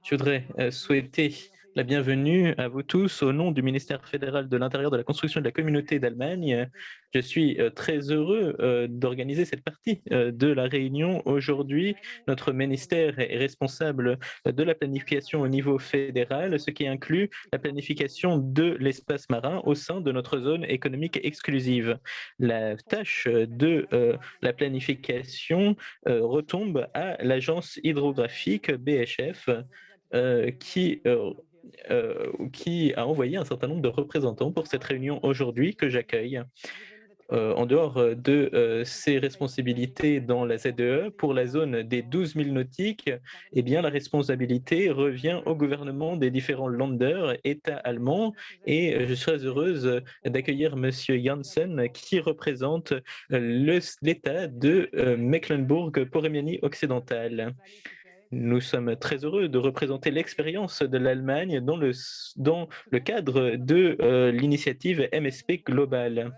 Je voudrais souhaiter la bienvenue à vous tous au nom du ministère fédéral de l'Intérieur, de la Construction et de la Communauté d'Allemagne. Je suis très heureux d'organiser cette partie de la réunion aujourd'hui. Notre ministère est responsable de la planification au niveau fédéral, ce qui inclut la planification de l'espace marin au sein de notre zone économique exclusive. La tâche de la planification retombe à l'agence hydrographique BHF qui a envoyé un certain nombre de représentants pour cette réunion aujourd'hui que j'accueille. En dehors de ses responsabilités dans la ZEE, pour la zone des 12 000 nautiques, eh bien, la responsabilité revient au gouvernement des différents Länder, États allemands, et je serais heureuse d'accueillir Monsieur Janssen qui représente l'État de Mecklembourg-Poméranie occidentale. Nous sommes très heureux de représenter l'expérience de l'Allemagne dans le cadre de l'initiative MSP Global.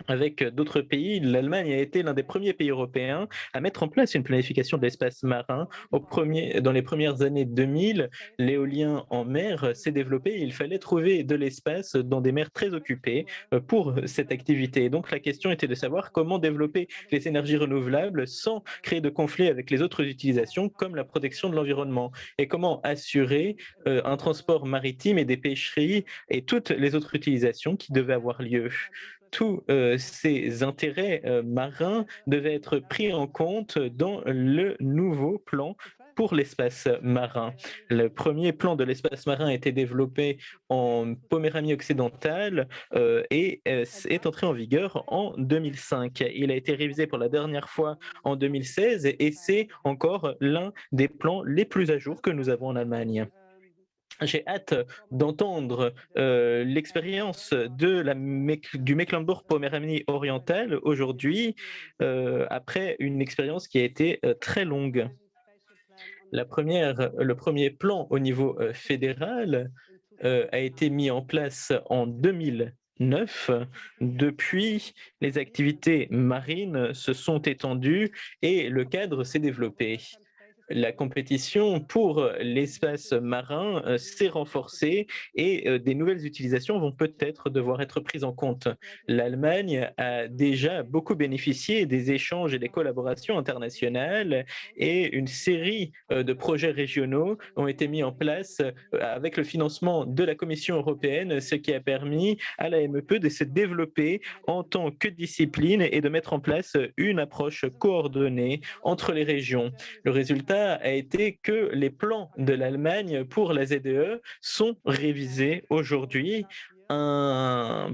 Avec d'autres pays, l'Allemagne a été l'un des premiers pays européens à mettre en place une planification de l'espace marin. Dans les premières années 2000, l'éolien en mer s'est développé et il fallait trouver de l'espace dans des mers très occupées pour cette activité. Donc la question était de savoir comment développer les énergies renouvelables sans créer de conflits avec les autres utilisations comme la protection de l'environnement et comment assurer un transport maritime et des pêcheries et toutes les autres utilisations qui devaient avoir lieu. Tous ces intérêts marins devaient être pris en compte dans le nouveau plan pour l'espace marin. Le premier plan de l'espace marin a été développé en Poméranie occidentale et est entré en vigueur en 2005. Il a été révisé pour la dernière fois en 2016 et c'est encore l'un des plans les plus à jour que nous avons en Allemagne. J'ai hâte d'entendre l'expérience du Mecklembourg-Poméranie orientale aujourd'hui, après une expérience qui a été très longue. Le premier plan au niveau fédéral a été mis en place en 2009. Depuis, les activités marines se sont étendues et le cadre s'est développé. La compétition pour l'espace marin s'est renforcée et des nouvelles utilisations vont peut-être devoir être prises en compte. L'Allemagne a déjà beaucoup bénéficié des échanges et des collaborations internationales et une série de projets régionaux ont été mis en place avec le financement de la Commission européenne, ce qui a permis à la MEP de se développer en tant que discipline et de mettre en place une approche coordonnée entre les régions. Le résultat a été que les plans de l'Allemagne pour la ZEE sont révisés aujourd'hui. Un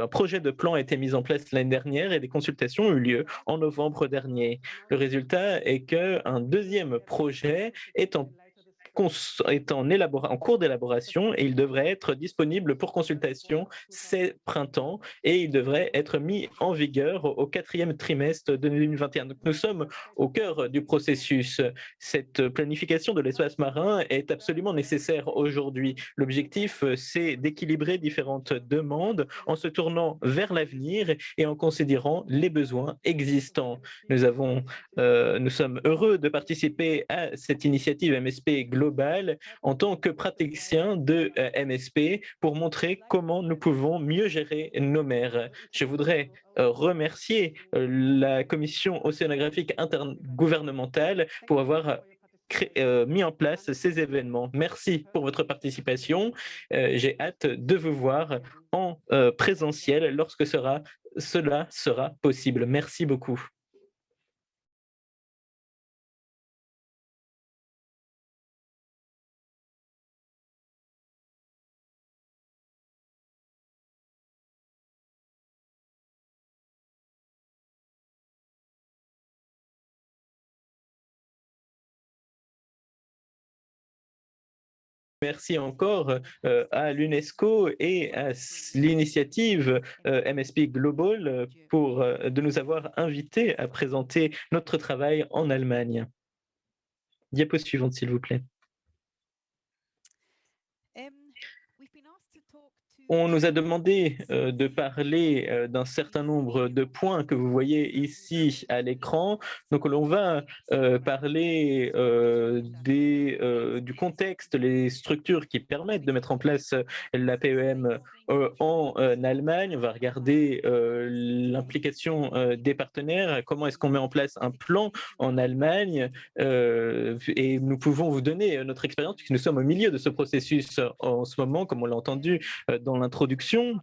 projet de plan a été mis en place l'année dernière et des consultations ont eu lieu en novembre dernier. Le résultat est qu'un deuxième projet est en cours d'élaboration et il devrait être disponible pour consultation ce printemps et il devrait être mis en vigueur au 4e trimestre de 2021. Donc nous sommes au cœur du processus. Cette planification de l'espace marin est absolument nécessaire aujourd'hui. L'objectif, c'est d'équilibrer différentes demandes en se tournant vers l'avenir et en considérant les besoins existants. Nous sommes heureux de participer à cette initiative MSP globale en tant que praticien de MSP pour montrer comment nous pouvons mieux gérer nos mers. Je voudrais remercier la commission océanographique intergouvernementale pour avoir mis en place ces événements. Merci pour votre participation. J'ai hâte de vous voir en présentiel lorsque cela sera possible. Merci beaucoup. Merci encore à l'UNESCO et à l'initiative MSP Global de nous avoir invités à présenter notre travail en Allemagne. Diapo suivante, s'il vous plaît. On nous a demandé de parler d'un certain nombre de points que vous voyez ici à l'écran. Donc, on va parler du contexte, les structures qui permettent de mettre en place la PEM en Allemagne. On va regarder l'implication des partenaires, comment est-ce qu'on met en place un plan en Allemagne, et nous pouvons vous donner notre expérience puisque nous sommes au milieu de ce processus en ce moment, comme on l'a entendu dans l'introduction.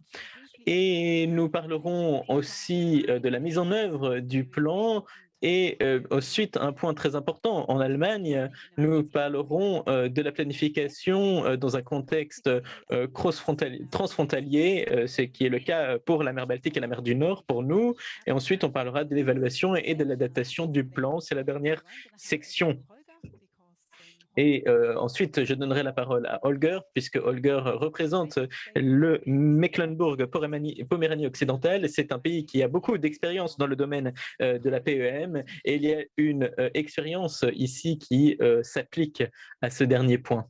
Et nous parlerons aussi de la mise en œuvre du plan. Et ensuite, un point très important, en Allemagne, nous parlerons de la planification dans un contexte transfrontalier, ce qui est le cas pour la mer Baltique et la mer du Nord pour nous. Et ensuite, on parlera de l'évaluation et de l'adaptation du plan. C'est la dernière section. Et ensuite, je donnerai la parole à Holger, puisque Holger représente le Mecklembourg-Poméranie occidentale. C'est un pays qui a beaucoup d'expérience dans le domaine de la PEM, et il y a une expérience ici qui s'applique à ce dernier point.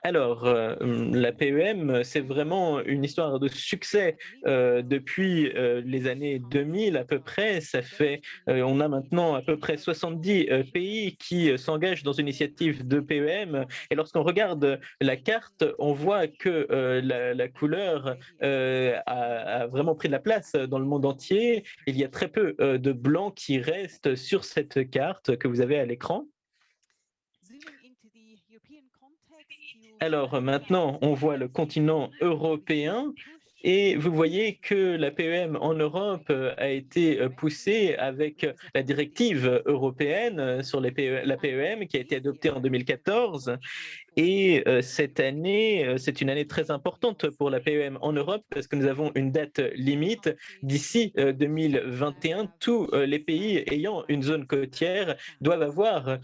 Alors, la PEM, c'est vraiment une histoire de succès depuis les années 2000 à peu près. On a maintenant à peu près 70 pays qui s'engagent dans une initiative de PEM. Et lorsqu'on regarde la carte, on voit que la couleur a vraiment pris de la place dans le monde entier. Il y a très peu de blancs qui restent sur cette carte que vous avez à l'écran. Alors maintenant, on voit le continent européen et vous voyez que la PEM en Europe a été poussée avec la directive européenne sur la PEM qui a été adoptée en 2014. Et cette année, c'est une année très importante pour la PEM en Europe parce que nous avons une date limite. D'ici 2021, tous les pays ayant une zone côtière doivent avoir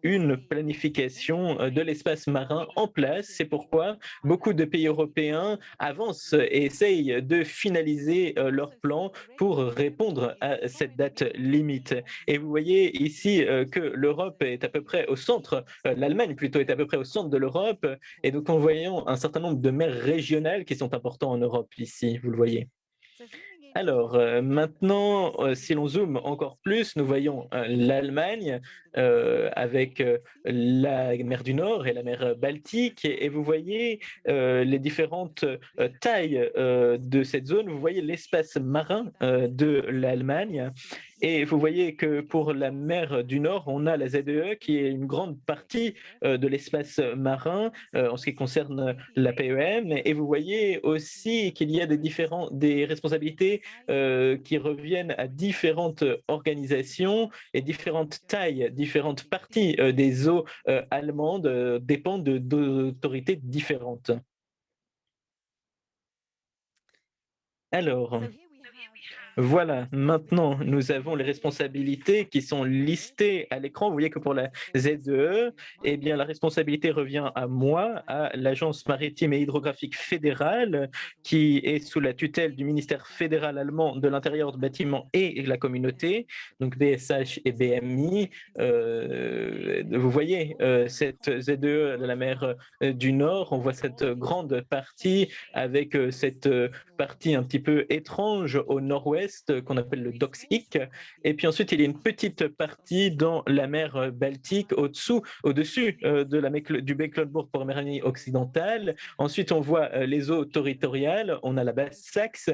une planification de l'espace marin en place. C'est pourquoi beaucoup de pays européens avancent et essayent de finaliser leur plan pour répondre à cette date limite. Et vous voyez ici que l'Europe est à peu près au centre, l'Allemagne plutôt est à peu près au centre de l'Europe, et donc en voyant un certain nombre de mers régionales qui sont importantes en Europe ici, vous le voyez. Alors maintenant, si l'on zoome encore plus, nous voyons l'Allemagne avec la mer du Nord et la mer Baltique, et vous voyez les différentes tailles de cette zone. Vous voyez l'espace marin de l'Allemagne. Et vous voyez que pour la mer du Nord, on a la ZEE qui est une grande partie de l'espace marin en ce qui concerne la PEM. Et vous voyez aussi qu'il y a des responsabilités qui reviennent à différentes organisations et différentes tailles, différentes parties des eaux allemandes dépendent d'autorités différentes. Alors, voilà, maintenant nous avons les responsabilités qui sont listées à l'écran. Vous voyez que pour la ZEE, eh bien, la responsabilité revient à moi, à l'Agence maritime et hydrographique fédérale, qui est sous la tutelle du ministère fédéral allemand de l'intérieur, du bâtiment et de la communauté, donc BSH et BMI. Vous voyez cette ZEE de la mer du Nord, on voit cette grande partie avec cette partie un petit peu étrange au nord-ouest qu'on appelle le Doxik. Et puis ensuite, il y a une petite partie dans la mer Baltique au-dessus du Mecklembourg-Poméranie occidentale. Ensuite, on voit les eaux territoriales. On a la basse Saxe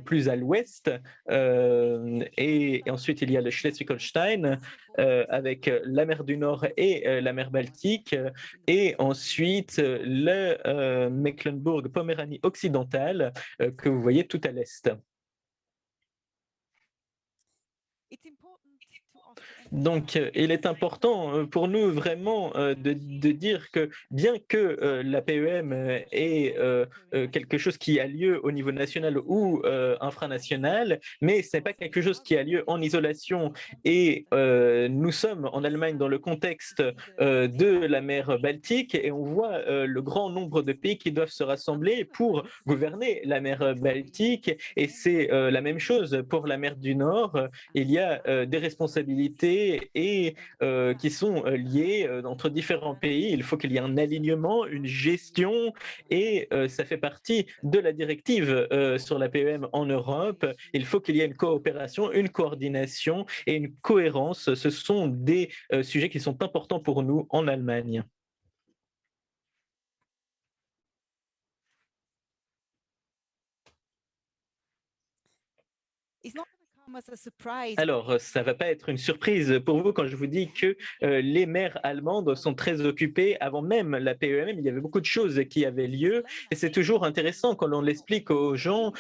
plus à l'ouest. Et ensuite, il y a le Schleswig-Holstein avec la mer du Nord et la mer Baltique. Et ensuite, le Mecklembourg-Poméranie occidentale que vous voyez tout à l'est. Donc, il est important pour nous vraiment de dire que bien que la PEM est quelque chose qui a lieu au niveau national ou infranational, mais ce n'est pas quelque chose qui a lieu en isolation. Et nous sommes en Allemagne dans le contexte de la mer Baltique et on voit le grand nombre de pays qui doivent se rassembler pour gouverner la mer Baltique. Et c'est la même chose pour la mer du Nord. Il y a des responsabilités et qui sont liées entre différents pays. Il faut qu'il y ait un alignement, une gestion et ça fait partie de la directive sur la PEM en Europe. Il faut qu'il y ait une coopération, une coordination et une cohérence. Ce sont des sujets qui sont importants pour nous en Allemagne. Alors, ça ne va pas être une surprise pour vous quand je vous dis que les maires allemandes sont très occupées. Avant même la PEM, il y avait beaucoup de choses qui avaient lieu et c'est toujours intéressant quand on l'explique aux gens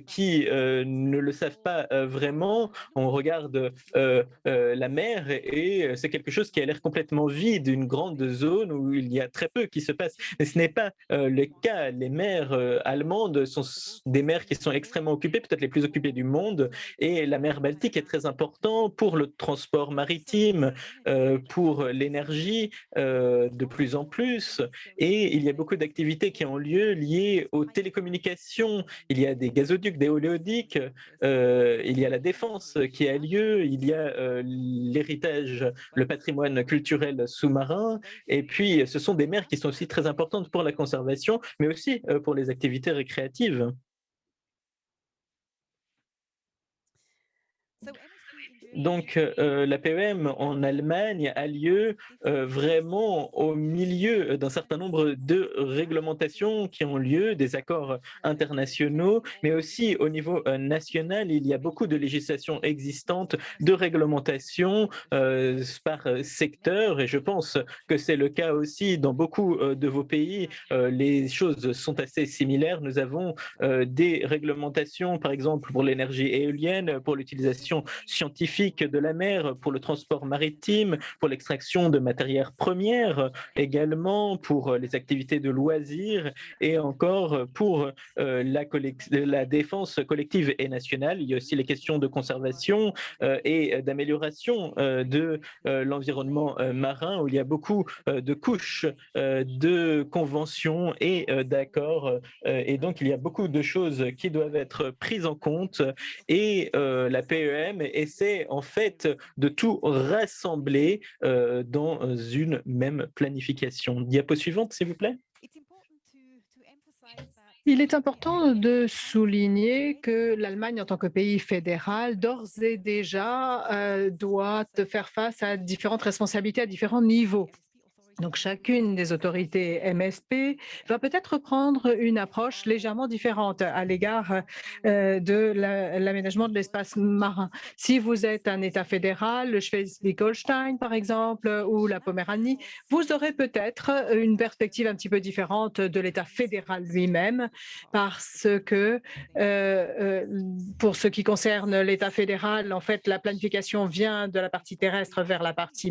qui ne le savent pas vraiment. On regarde la mer et c'est quelque chose qui a l'air complètement vide, une grande zone où il y a très peu qui se passe. Mais ce n'est pas le cas. Les maires allemandes sont des maires qui sont extrêmement occupées, peut-être les plus occupées du monde. Et la mer Baltique est très importante pour le transport maritime, pour l'énergie de plus en plus. Et il y a beaucoup d'activités qui ont lieu liées aux télécommunications. Il y a des gazoducs, des oléoducs, il y a la défense qui a lieu, il y a l'héritage, le patrimoine culturel sous-marin. Et puis, ce sont des mers qui sont aussi très importantes pour la conservation, mais aussi pour les activités récréatives. Donc, la PEM en Allemagne a lieu vraiment au milieu d'un certain nombre de réglementations qui ont lieu, des accords internationaux, mais aussi au niveau national, il y a beaucoup de législations existantes, de réglementations par secteur, et je pense que c'est le cas aussi dans beaucoup de vos pays. Les choses sont assez similaires. Nous avons des réglementations, par exemple, pour l'énergie éolienne, pour l'utilisation scientifique de la mer, pour le transport maritime, pour l'extraction de matières premières, également pour les activités de loisirs et encore pour la défense collective et nationale. Il y a aussi les questions de conservation et d'amélioration de l'environnement marin, où il y a beaucoup de couches de conventions et d'accords. Et donc, il y a beaucoup de choses qui doivent être prises en compte et la PEM essaie en fait de tout rassembler dans une même planification. Diapo suivante, s'il vous plaît. Il est important de souligner que l'Allemagne, en tant que pays fédéral, d'ores et déjà doit faire face à différentes responsabilités à différents niveaux. Donc, chacune des autorités MSP va peut-être prendre une approche légèrement différente à l'égard de l'aménagement de l'espace marin. Si vous êtes un État fédéral, le Schleswig-Holstein par exemple, ou la Poméranie, vous aurez peut-être une perspective un petit peu différente de l'État fédéral lui-même, parce que pour ce qui concerne l'État fédéral, en fait, la planification vient de la partie terrestre vers la partie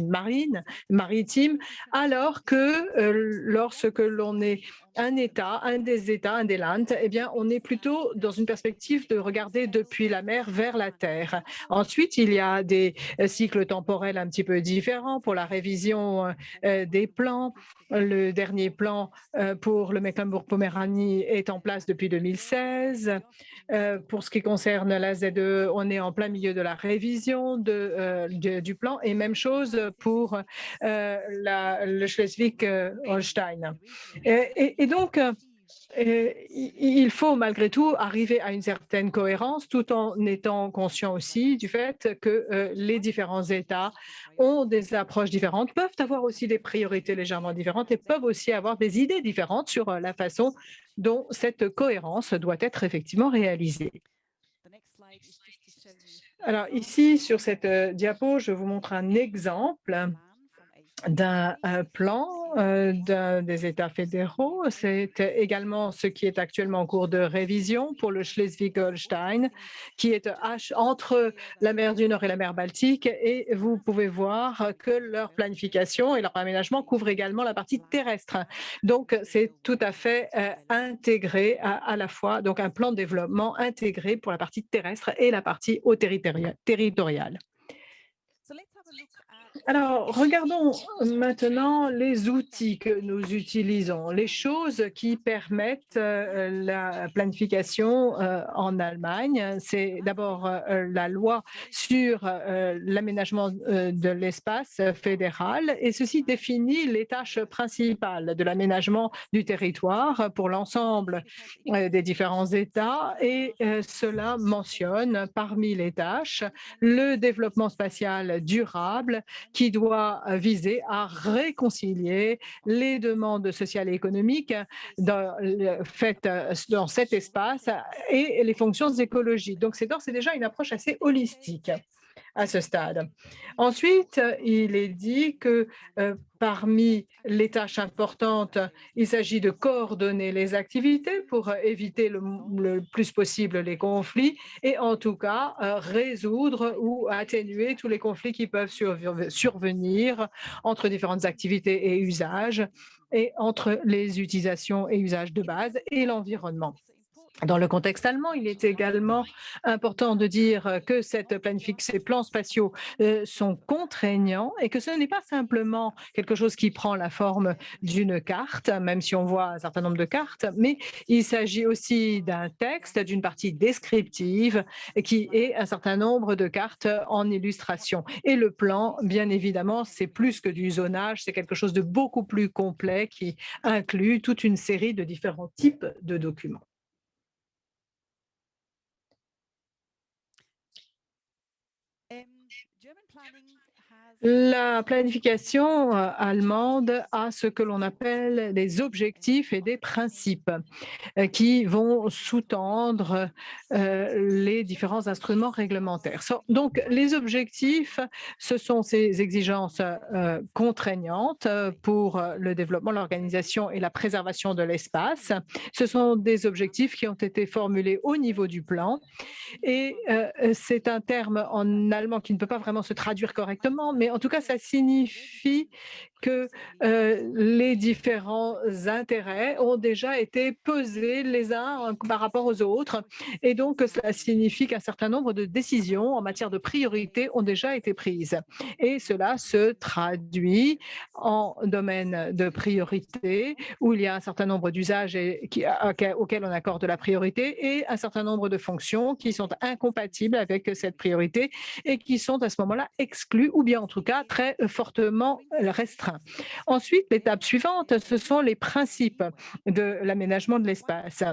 maritime, alors que lorsque l'on est un État, un des États, un des Land, eh bien, on est plutôt dans une perspective de regarder depuis la mer vers la terre. Ensuite, il y a des cycles temporels un petit peu différents pour la révision des plans. Le dernier plan pour le Mecklembourg-Poméranie est en place depuis 2016. Pour ce qui concerne la ZE, on est en plein milieu de la révision du plan, et même chose pour le Schleswig-Holstein. Et donc, il faut malgré tout arriver à une certaine cohérence tout en étant conscient aussi du fait que les différents États ont des approches différentes, peuvent avoir aussi des priorités légèrement différentes et peuvent aussi avoir des idées différentes sur la façon dont cette cohérence doit être effectivement réalisée. Alors ici, sur cette diapo, je vous montre un exemple d'un plan des États fédéraux. C'est également ce qui est actuellement en cours de révision pour le Schleswig-Holstein, qui est entre la mer du Nord et la mer Baltique. Et vous pouvez voir que leur planification et leur aménagement couvrent également la partie terrestre. Donc, c'est tout à fait intégré à la fois, donc un plan de développement intégré pour la partie terrestre et la partie territoriale. Alors, regardons maintenant les outils que nous utilisons, les choses qui permettent la planification en Allemagne. C'est d'abord la loi sur l'aménagement de l'espace fédéral et ceci définit les tâches principales de l'aménagement du territoire pour l'ensemble des différents États et cela mentionne parmi les tâches le développement spatial durable qui doit viser à réconcilier les demandes sociales et économiques faites dans cet espace et les fonctions écologiques. Donc, c'est déjà une approche assez holistique à ce stade. Ensuite, il est dit que parmi les tâches importantes, il s'agit de coordonner les activités pour éviter le plus possible les conflits et en tout cas résoudre ou atténuer tous les conflits qui peuvent survenir entre différentes activités et usages et entre les utilisations et usages de base et l'environnement. Dans le contexte allemand, il est également important de dire que ces plans spatiaux sont contraignants et que ce n'est pas simplement quelque chose qui prend la forme d'une carte, même si on voit un certain nombre de cartes, mais il s'agit aussi d'un texte, d'une partie descriptive qui est un certain nombre de cartes en illustration. Et le plan, bien évidemment, c'est plus que du zonage, c'est quelque chose de beaucoup plus complet qui inclut toute une série de différents types de documents. La planification allemande a ce que l'on appelle des objectifs et des principes qui vont sous-tendre les différents instruments réglementaires. Donc, les objectifs, ce sont ces exigences contraignantes pour le développement, l'organisation et la préservation de l'espace. Ce sont des objectifs qui ont été formulés au niveau du plan et c'est un terme en allemand qui ne peut pas vraiment se traduire correctement, mais en tout cas, ça signifie que les différents intérêts ont déjà été pesés les uns par rapport aux autres. Et donc, cela signifie qu'un certain nombre de décisions en matière de priorité ont déjà été prises. Et cela se traduit en domaine de priorité, où il y a un certain nombre d'usages auxquels on accorde la priorité et un certain nombre de fonctions qui sont incompatibles avec cette priorité et qui sont à ce moment-là exclus ou bien en tout cas très fortement restreints. Ensuite, l'étape suivante, ce sont les principes de l'aménagement de l'espace.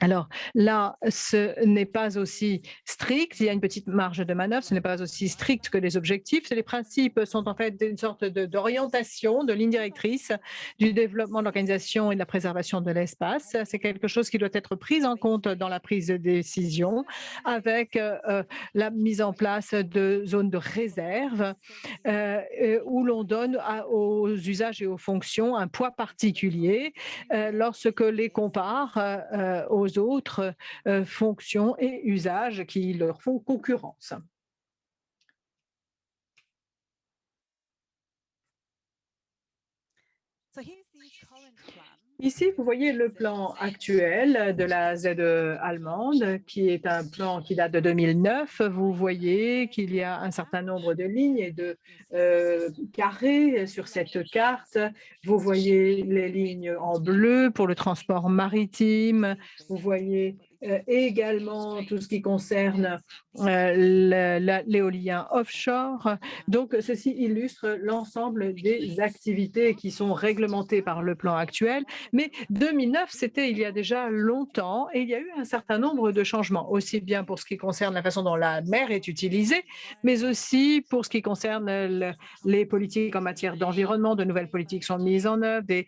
Alors là, ce n'est pas aussi strict, il y a une petite marge de manœuvre, ce n'est pas aussi strict que les objectifs. Les principes sont en fait une sorte d'orientation, de ligne directrice du développement de l'organisation et de la préservation de l'espace. C'est quelque chose qui doit être pris en compte dans la prise de décision avec la mise en place de zones de réserve où l'on donne aux usages et aux fonctions un poids particulier lorsque les compare aux autres fonctions et usages qui leur font concurrence. Ici, vous voyez le plan actuel de la ZE allemande, qui est un plan qui date de 2009. Vous voyez qu'il y a un certain nombre de lignes et de carrés sur cette carte. Vous voyez les lignes en bleu pour le transport maritime. Vous voyez également tout ce qui concerne l'éolien offshore. Donc, ceci illustre l'ensemble des activités qui sont réglementées par le plan actuel. Mais 2009, c'était il y a déjà longtemps et il y a eu un certain nombre de changements, aussi bien pour ce qui concerne la façon dont la mer est utilisée, mais aussi pour ce qui concerne les politiques en matière d'environnement. De nouvelles politiques sont mises en œuvre, des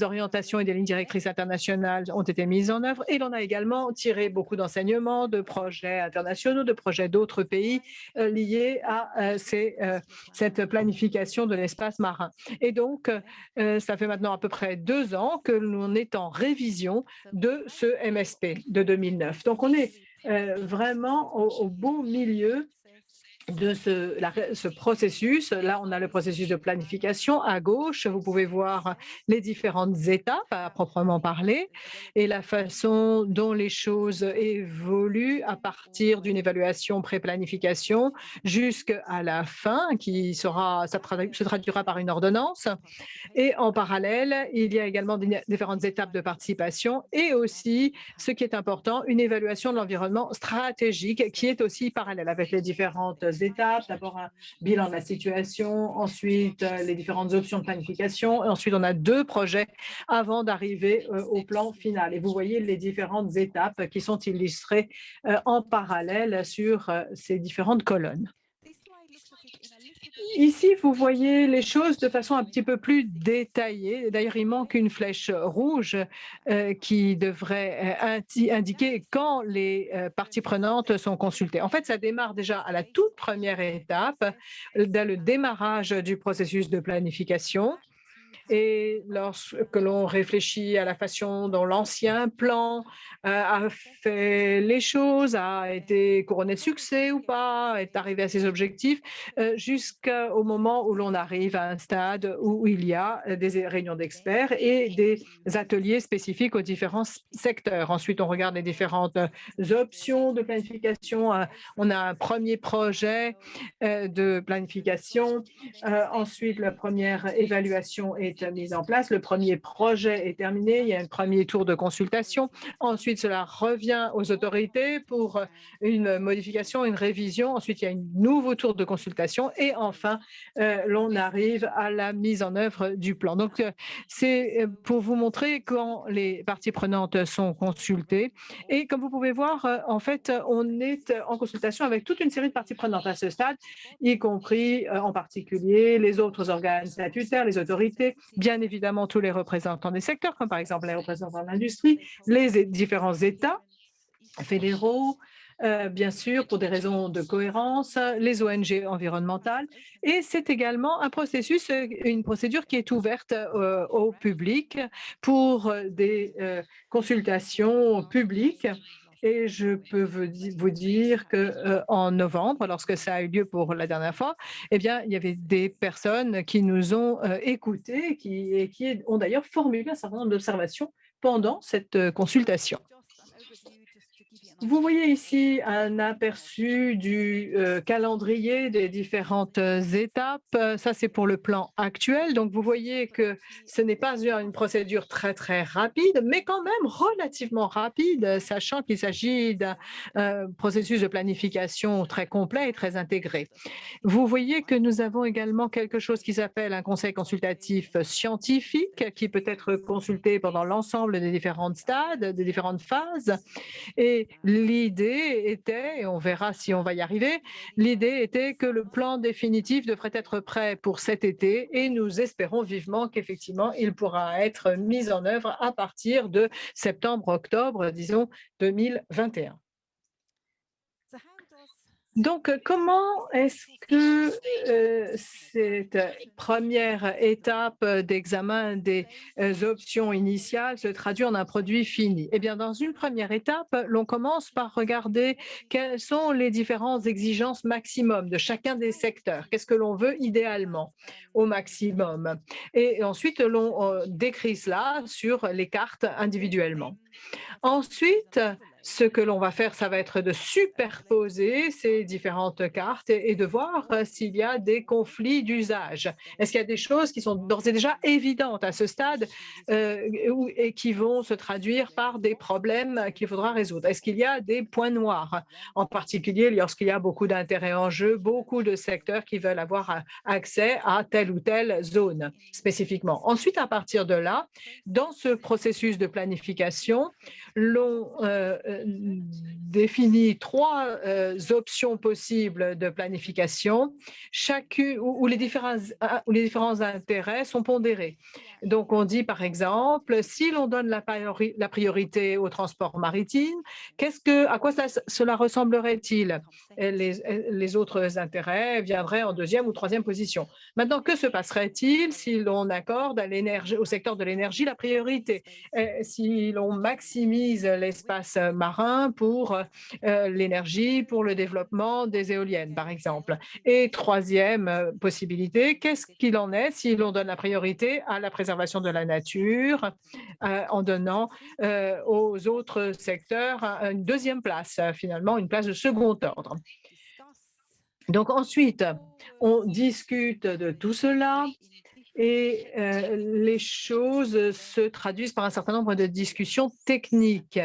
orientations et des lignes directrices internationales ont été mises en œuvre et l'on a également tiré beaucoup d'enseignements de projets internationaux, de projets d'autres pays liés à cette planification de l'espace marin. Et donc, ça fait maintenant à peu près 2 ans que l'on est en révision de ce MSP de 2009. Donc, on est vraiment au beau milieu de ce processus. Là, on a le processus de planification. À gauche, vous pouvez voir les différentes étapes à proprement parler et la façon dont les choses évoluent à partir d'une évaluation pré-planification jusqu'à la fin, qui se traduira par une ordonnance. Et en parallèle, il y a également différentes étapes de participation et aussi, ce qui est important, une évaluation de l'environnement stratégique qui est aussi parallèle avec les différentes étapes. D'abord, un bilan de la situation, ensuite les différentes options de planification, et ensuite on a 2 projets avant d'arriver au plan final. Et vous voyez les différentes étapes qui sont illustrées en parallèle sur ces différentes colonnes. Ici, vous voyez les choses de façon un petit peu plus détaillée. D'ailleurs, il manque une flèche rouge qui devrait indiquer quand les parties prenantes sont consultées. En fait, ça démarre déjà à la toute première étape, dès le démarrage du processus de planification. Et lorsque l'on réfléchit à la façon dont l'ancien plan a fait les choses, a été couronné de succès ou pas, est arrivé à ses objectifs, jusqu'au moment où l'on arrive à un stade où il y a des réunions d'experts et des ateliers spécifiques aux différents secteurs. Ensuite, on regarde les différentes options de planification. On a un premier projet de planification. Ensuite, la première évaluation est mise en place. Le premier projet est terminé. Il y a un premier tour de consultation. Ensuite, cela revient aux autorités pour une modification, une révision. Ensuite, il y a un nouveau tour de consultation. Et enfin, l'on arrive à la mise en œuvre du plan. Donc, c'est pour vous montrer quand les parties prenantes sont consultées. Et comme vous pouvez voir, en fait, on est en consultation avec toute une série de parties prenantes à ce stade, y compris en particulier les autres organes statutaires, les autorités, bien évidemment tous les représentants des secteurs, comme par exemple les représentants de l'industrie, les différents États fédéraux, bien sûr, pour des raisons de cohérence, les ONG environnementales. Et c'est également un processus, une procédure qui est ouverte au public pour des consultations publiques. Et je peux vous dire qu'en novembre, lorsque ça a eu lieu pour la dernière fois, eh bien, il y avait des personnes qui nous ont écoutés et qui ont d'ailleurs formulé un certain nombre d'observations pendant cette consultation. Vous voyez ici un aperçu du calendrier des différentes étapes. Ça, c'est pour le plan actuel. Donc, vous voyez que ce n'est pas une procédure très, très rapide, mais quand même relativement rapide, sachant qu'il s'agit d'un processus de planification très complet et très intégré. Vous voyez que nous avons également quelque chose qui s'appelle un conseil consultatif scientifique qui peut être consulté pendant l'ensemble des différents stades, des différentes phases. Et l'idée était, et on verra si on va y arriver, l'idée était que le plan définitif devrait être prêt pour cet été et nous espérons vivement qu'effectivement, il pourra être mis en œuvre à partir de septembre-octobre, disons, 2021. Donc, comment est-ce que cette première étape d'examen des options initiales se traduit en un produit fini? Eh bien, dans une première étape, l'on commence par regarder quelles sont les différentes exigences maximum de chacun des secteurs. Qu'est-ce que l'on veut idéalement au maximum? Et ensuite, l'on décrit cela sur les cartes individuellement. Ensuite, ce que l'on va faire, ça va être de superposer ces différentes cartes et de voir s'il y a des conflits d'usage. Est-ce qu'il y a des choses qui sont d'ores et déjà évidentes à ce stade et qui vont se traduire par des problèmes qu'il faudra résoudre? Est-ce qu'il y a des points noirs, en particulier lorsqu'il y a beaucoup d'intérêts en jeu, beaucoup de secteurs qui veulent avoir accès à telle ou telle zone spécifiquement? Ensuite, à partir de là, dans ce processus de planification, l'on définit 3 options possibles de planification, chacune où les différents intérêts sont pondérés. Donc, on dit par exemple, si l'on donne la priorité au transport maritime, à quoi cela ressemblerait-il? Les autres intérêts viendraient en deuxième ou troisième position. Maintenant, que se passerait-il si l'on accorde au secteur de l'énergie la priorité? Si l'on maximise l'espace marin pour l'énergie, pour le développement des éoliennes, par exemple. Et troisième possibilité, qu'est-ce qu'il en est si l'on donne la priorité à la préservation de la nature en donnant aux autres secteurs une deuxième place, finalement, une place de second ordre. Donc ensuite, on discute de tout cela et les choses se traduisent par un certain nombre de discussions techniques.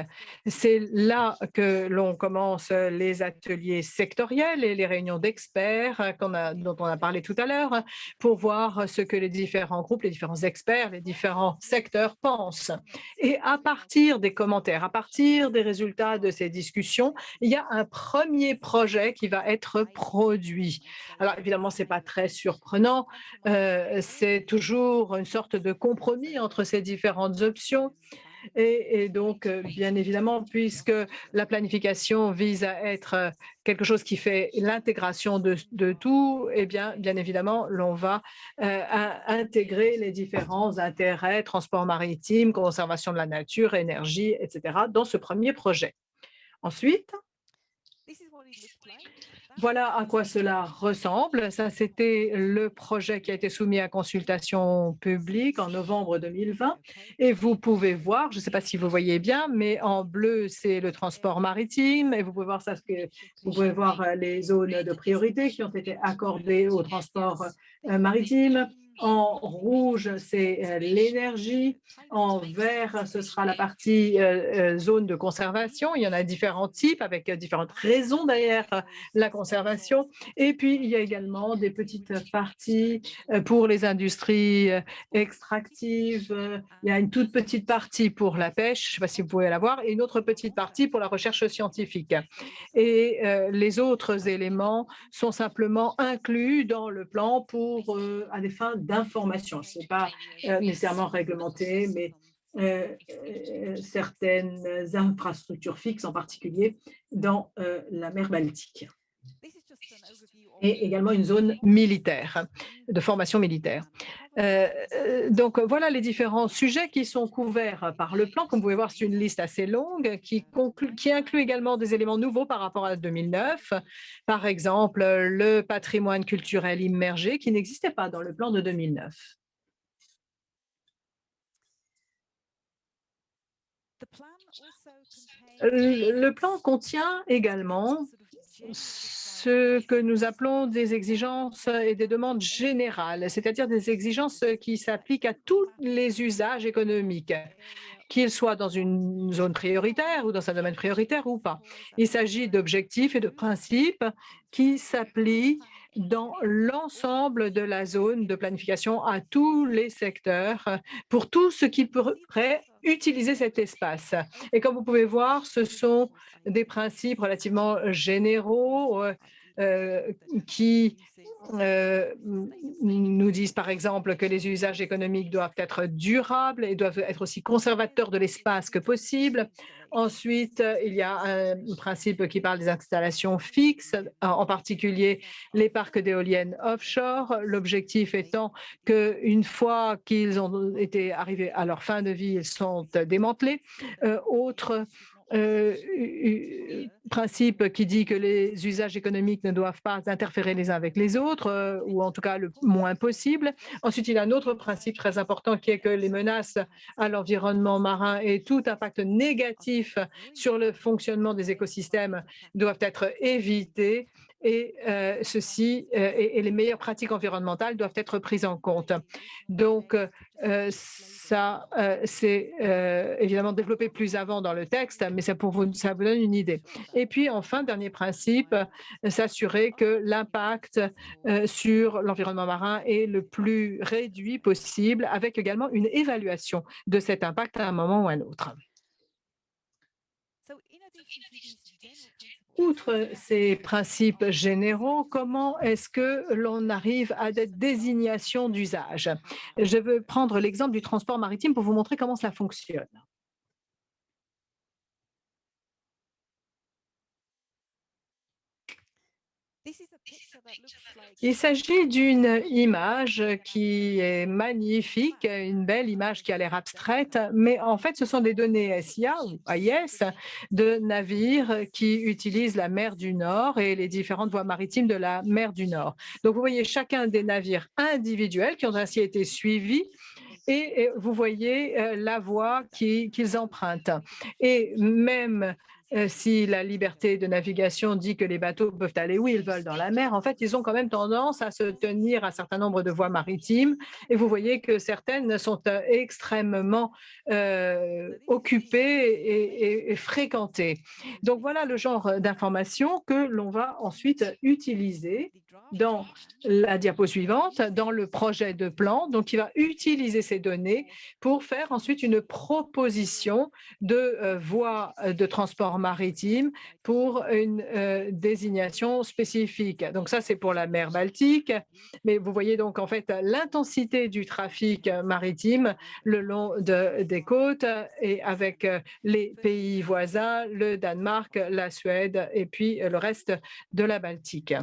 C'est là que l'on commence les ateliers sectoriels et les réunions d'experts dont on a parlé tout à l'heure pour voir ce que les différents groupes, les différents experts, les différents secteurs pensent. Et à partir des commentaires, à partir des résultats de ces discussions, il y a un premier projet qui va être produit. Alors évidemment, ce n'est pas très surprenant, c'est toujours une sorte de compromis entre ces différentes options. Et donc, bien évidemment, puisque la planification vise à être quelque chose qui fait l'intégration de tout, eh bien évidemment, l'on va intégrer les différents intérêts, transport maritime, conservation de la nature, énergie, etc., dans ce premier projet. Ensuite, voilà à quoi cela ressemble. Ça, c'était le projet qui a été soumis à consultation publique en novembre 2020. Et vous pouvez voir, je ne sais pas si vous voyez bien, mais en bleu, c'est le transport maritime. Et vous pouvez voir ça, vous pouvez voir les zones de priorité qui ont été accordées au transport maritime. En rouge, c'est l'énergie. En vert, ce sera la partie zone de conservation. Il y en a différents types avec différentes raisons derrière la conservation. Et puis, il y a également des petites parties pour les industries extractives. Il y a une toute petite partie pour la pêche, je ne sais pas si vous pouvez la voir, et une autre petite partie pour la recherche scientifique. Et les autres éléments sont simplement inclus dans le plan à des fins d'information. Ce n'est pas nécessairement réglementé, mais certaines infrastructures fixes, en particulier dans la mer Baltique. Et également une zone militaire, de formation militaire. Donc voilà les différents sujets qui sont couverts par le plan. Comme vous pouvez voir, c'est une liste assez longue qui inclut également des éléments nouveaux par rapport à 2009. Par exemple, le patrimoine culturel immergé qui n'existait pas dans le plan de 2009. Le plan contient également ce que nous appelons des exigences et des demandes générales, c'est-à-dire des exigences qui s'appliquent à tous les usages économiques, qu'ils soient dans une zone prioritaire ou dans un domaine prioritaire ou pas. Il s'agit d'objectifs et de principes qui s'appliquent dans l'ensemble de la zone de planification à tous les secteurs pour tout ce qui pourrait utiliser cet espace. Et comme vous pouvez voir, ce sont des principes relativement généraux qui nous disent par exemple que les usages économiques doivent être durables et doivent être aussi conservateurs de l'espace que possible. Ensuite, il y a un principe qui parle des installations fixes, en particulier les parcs d'éoliennes offshore. L'objectif étant qu'une fois qu'ils ont été arrivés à leur fin de vie, ils sont démantelés. Autre principe qui dit que les usages économiques ne doivent pas interférer les uns avec les autres, ou en tout cas le moins possible. Ensuite, il y a un autre principe très important qui est que les menaces à l'environnement marin et tout impact négatif sur le fonctionnement des écosystèmes doivent être évités et et les meilleures pratiques environnementales doivent être prises en compte. Donc, ça, c'est évidemment développé plus avant dans le texte, mais ça vous donne une idée. Et puis, enfin, dernier principe, s'assurer que l'impact sur l'environnement marin est le plus réduit possible, avec également une évaluation de cet impact à un moment ou à un autre. Outre ces principes généraux, comment est-ce que l'on arrive à des désignations d'usage? Je veux prendre l'exemple du transport maritime pour vous montrer comment cela fonctionne. Il s'agit d'une image qui est magnifique, une belle image qui a l'air abstraite, mais en fait, ce sont des données SIA ou AIS de navires qui utilisent la mer du Nord et les différentes voies maritimes de la mer du Nord. Donc, vous voyez chacun des navires individuels qui ont ainsi été suivis et vous voyez la voie qu'ils empruntent. Et même si la liberté de navigation dit que les bateaux peuvent aller où ils veulent dans la mer, en fait, ils ont quand même tendance à se tenir à un certain nombre de voies maritimes. Et vous voyez que certaines sont extrêmement occupées et fréquentées. Donc voilà le genre d'informations que l'on va ensuite utiliser dans la diapo suivante, dans le projet de plan. Donc, il va utiliser ces données pour faire ensuite une proposition de voie de transport maritime pour une désignation spécifique. Donc, ça, c'est pour la mer Baltique. Mais vous voyez donc en fait l'intensité du trafic maritime le long des côtes et avec les pays voisins, le Danemark, la Suède et puis le reste de la Baltique.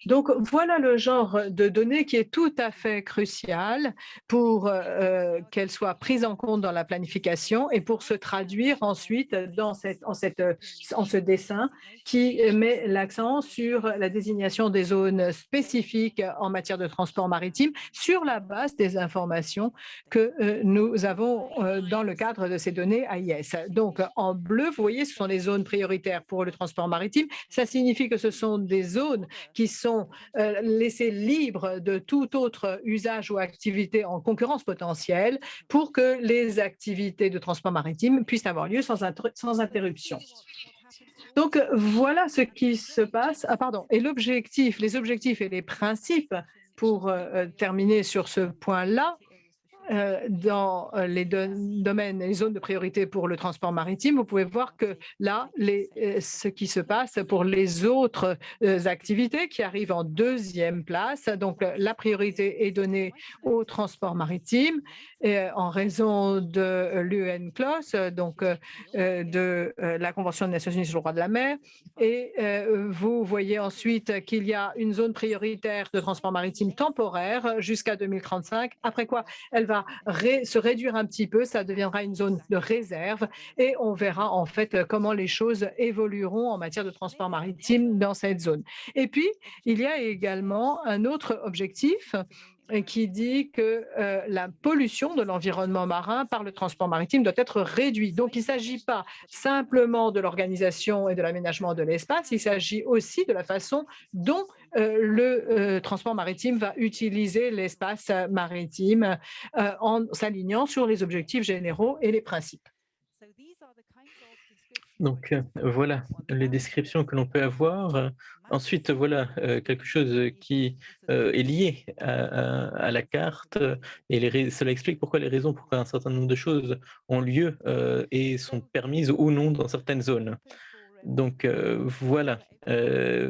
Donc, voilà le genre de données qui est tout à fait crucial pour qu'elles soient prises en compte dans la planification et pour se traduire ensuite en ce dessin qui met l'accent sur la désignation des zones spécifiques en matière de transport maritime sur la base des informations que nous avons dans le cadre de ces données AIS. Donc, en bleu, vous voyez, ce sont les zones prioritaires pour le transport maritime. Ça signifie que ce sont des zones qui sont laissées libres de tout autre usage ou activité en concurrence potentielle pour que les activités de transport maritime puissent avoir lieu sans interruption. Donc, voilà ce qui se passe. Ah, pardon. Et l'objectif, les objectifs et les principes pour terminer sur ce point-là, dans les domaines, les zones de priorité pour le transport maritime, vous pouvez voir que là, ce qui se passe pour les autres activités qui arrivent en deuxième place. Donc, la priorité est donnée au transport maritime en raison de l'UNCLOS, donc de la Convention des Nations Unies sur le droit de la mer. Et vous voyez ensuite qu'il y a une zone prioritaire de transport maritime temporaire jusqu'à 2035, après quoi elle va se réduire un petit peu, ça deviendra une zone de réserve et on verra en fait comment les choses évolueront en matière de transport maritime dans cette zone. Et puis, il y a également un autre objectif qui dit que la pollution de l'environnement marin par le transport maritime doit être réduite. Donc, il ne s'agit pas simplement de l'organisation et de l'aménagement de l'espace, il s'agit aussi de la façon dont le transport maritime va utiliser l'espace maritime en s'alignant sur les objectifs généraux et les principes. Donc, voilà les descriptions que l'on peut avoir. Ensuite, voilà quelque chose qui est lié à la carte et cela explique pourquoi les raisons pour un certain nombre de choses ont lieu et sont permises ou non dans certaines zones. Donc voilà,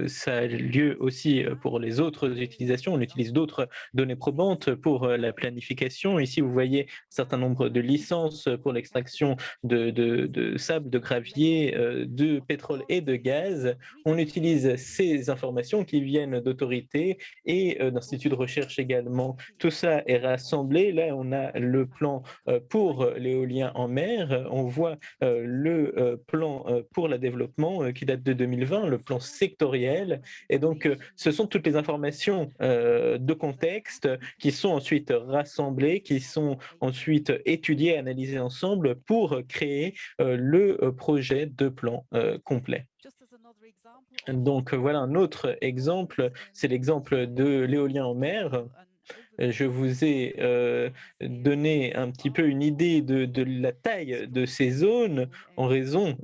ça a lieu aussi pour les autres utilisations. On utilise d'autres données probantes pour la planification. Ici, vous voyez un certain nombre de licences pour l'extraction de sable, de gravier, de pétrole et de gaz. On utilise ces informations qui viennent d'autorités et d'instituts de recherche également. Tout ça est rassemblé. Là, on a le plan pour l'éolien en mer. On voit le plan pour le développement qui date de 2020, le plan sectoriel. Et donc, ce sont toutes les informations de contexte qui sont ensuite rassemblées, qui sont ensuite étudiées, analysées ensemble pour créer le projet de plan complet. Donc, voilà un autre exemple, c'est l'exemple de l'éolien en mer. Je vous ai donné un petit peu une idée de la taille de ces zones en raison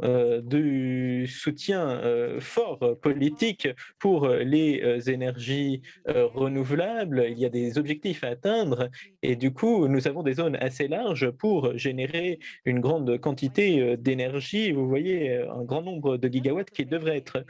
du soutien fort politique pour les énergies renouvelables. Il y a des objectifs à atteindre et du coup, nous avons des zones assez larges pour générer une grande quantité d'énergie. Vous voyez un grand nombre de gigawatts qui devraient être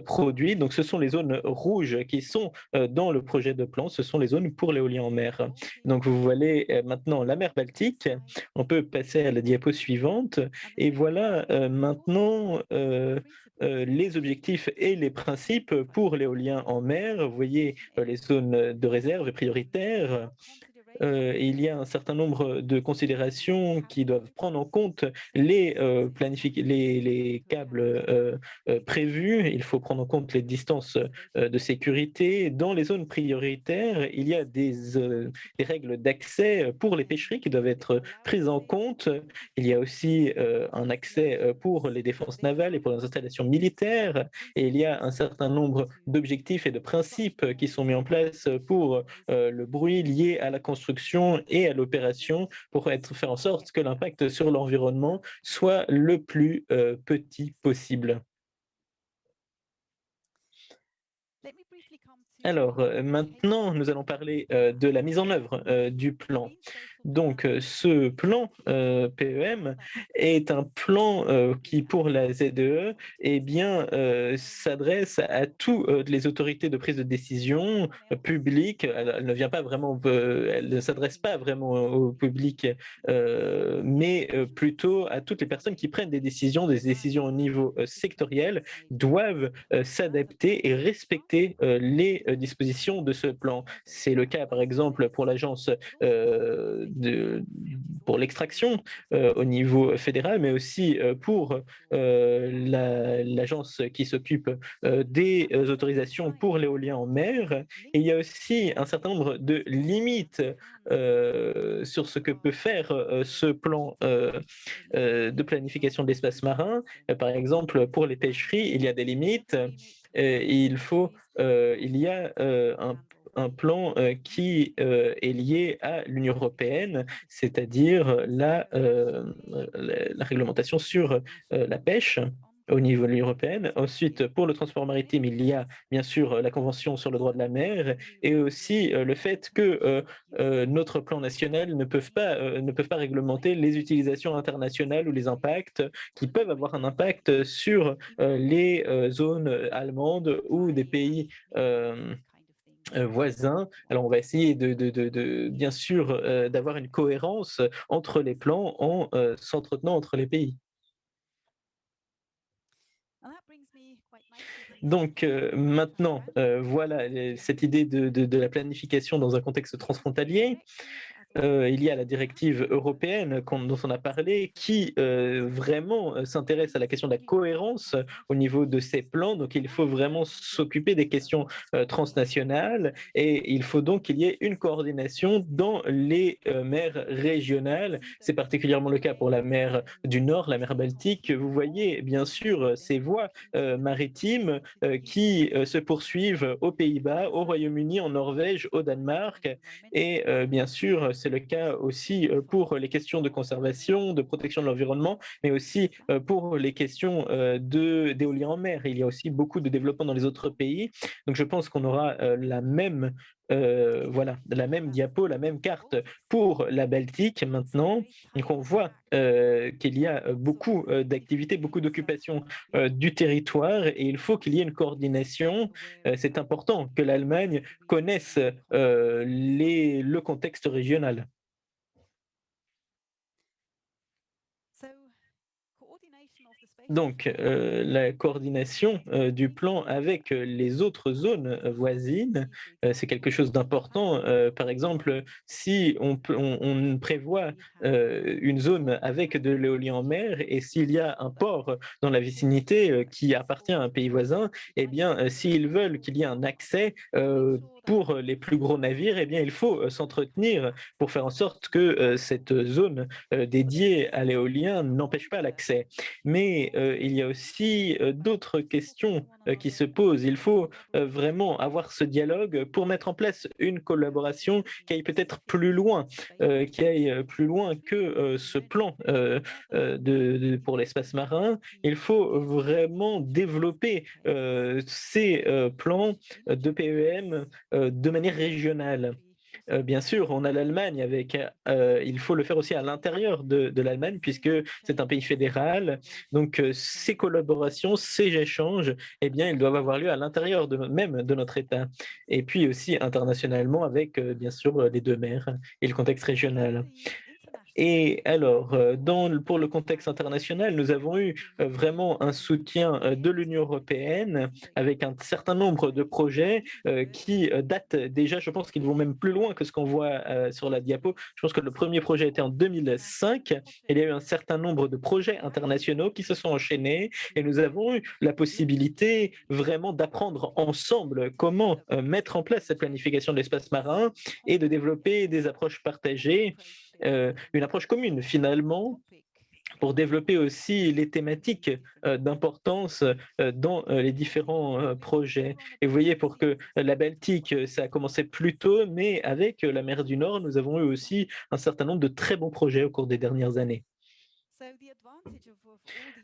produits. Donc, ce sont les zones rouges qui sont dans le projet de plan. Ce sont les zones pour l'éolien en en mer. Donc vous voyez maintenant la mer Baltique. On peut passer à la diapo suivante et voilà maintenant les objectifs et les principes pour l'éolien en mer. Vous voyez les zones de réserve prioritaires. Il y a un certain nombre de considérations qui doivent prendre en compte les câbles prévus. Il faut prendre en compte les distances de sécurité. Dans les zones prioritaires, il y a des règles d'accès pour les pêcheries qui doivent être prises en compte. Il y a aussi un accès pour les défenses navales et pour les installations militaires. Et il y a un certain nombre d'objectifs et de principes qui sont mis en place pour le bruit lié à la construction et à l'opération pour faire en sorte que l'impact sur l'environnement soit le plus petit possible. Alors, maintenant, nous allons parler de la mise en œuvre du plan. Donc, ce plan PEM est un plan qui, pour la ZEE, eh bien, s'adresse à toutes les autorités de prise de décision publiques. Elle ne vient pas vraiment, elle ne s'adresse pas vraiment au public, mais plutôt à toutes les personnes qui prennent des décisions au niveau sectoriel, doivent s'adapter et respecter les dispositions de ce plan. C'est le cas, par exemple, pour l'agence pour l'extraction au niveau fédéral, mais aussi pour l'agence qui s'occupe des autorisations pour l'éolien en mer. Et il y a aussi un certain nombre de limites sur ce que peut faire ce plan de planification de l'espace marin. Par exemple, pour les pêcheries, il y a des limites. Il y a un plan qui est lié à l'Union européenne, c'est-à-dire la réglementation sur la pêche au niveau de l'Union européenne. Ensuite, pour le transport maritime, il y a bien sûr la Convention sur le droit de la mer et aussi le fait que notre plan national ne peuvent pas réglementer les utilisations internationales ou les impacts qui peuvent avoir un impact sur les zones allemandes ou des pays voisins. Alors, on va essayer bien sûr d'avoir une cohérence entre les plans en s'entretenant entre les pays. Donc maintenant, voilà cette idée de la planification dans un contexte transfrontalier. Il y a la directive européenne dont on a parlé qui vraiment s'intéresse à la question de la cohérence au niveau de ces plans. Donc il faut vraiment s'occuper des questions transnationales et il faut donc qu'il y ait une coordination dans les mers régionales. C'est particulièrement le cas pour la mer du Nord, la mer Baltique. Vous voyez bien sûr ces voies maritimes qui se poursuivent aux Pays-Bas, au Royaume-Uni, en Norvège, au Danemark et bien sûr, c'est le cas aussi pour les questions de conservation, de protection de l'environnement, mais aussi pour les questions d'éolien en mer. Il y a aussi beaucoup de développement dans les autres pays. Donc je pense qu'on aura la même diapo, la même carte pour la Baltique maintenant. Donc on voit qu'il y a beaucoup d'activités, beaucoup d'occupations du territoire et il faut qu'il y ait une coordination. C'est important que l'Allemagne connaisse le contexte régional. Donc, la coordination du plan avec les autres zones voisines, c'est quelque chose d'important. Par exemple, si on prévoit une zone avec de l'éolien en mer et s'il y a un port dans la vicinité qui appartient à un pays voisin, eh bien, s'ils veulent qu'il y ait un accès pour les plus gros navires, eh bien, il faut s'entretenir pour faire en sorte que cette zone dédiée à l'éolien n'empêche pas l'accès. Mais il y a aussi d'autres questions qui se posent. Il faut vraiment avoir ce dialogue pour mettre en place une collaboration qui aille peut-être plus loin, qui aille plus loin que ce plan pour l'espace marin. Il faut vraiment développer ces plans de PEM de manière régionale. Bien sûr, on a l'Allemagne avec, il faut le faire aussi à l'intérieur de l'Allemagne puisque c'est un pays fédéral. Donc, ces collaborations, ces échanges, eh bien, ils doivent avoir lieu à l'intérieur même de notre État. Et puis aussi internationalement avec, bien sûr, les 2 mers et le contexte régional. Et alors, pour le contexte international, nous avons eu vraiment un soutien de l'Union européenne avec un certain nombre de projets qui datent déjà, je pense qu'ils vont même plus loin que ce qu'on voit sur la diapo. Je pense que le premier projet était en 2005. Il y a eu un certain nombre de projets internationaux qui se sont enchaînés et nous avons eu la possibilité vraiment d'apprendre ensemble comment mettre en place cette planification de l'espace marin et de développer des approches partagées, une approche commune finalement pour développer aussi les thématiques d'importance dans les différents projets. Et vous voyez, pour que la Baltique, ça a commencé plus tôt, mais avec la mer du Nord, nous avons eu aussi un certain nombre de très bons projets au cours des dernières années.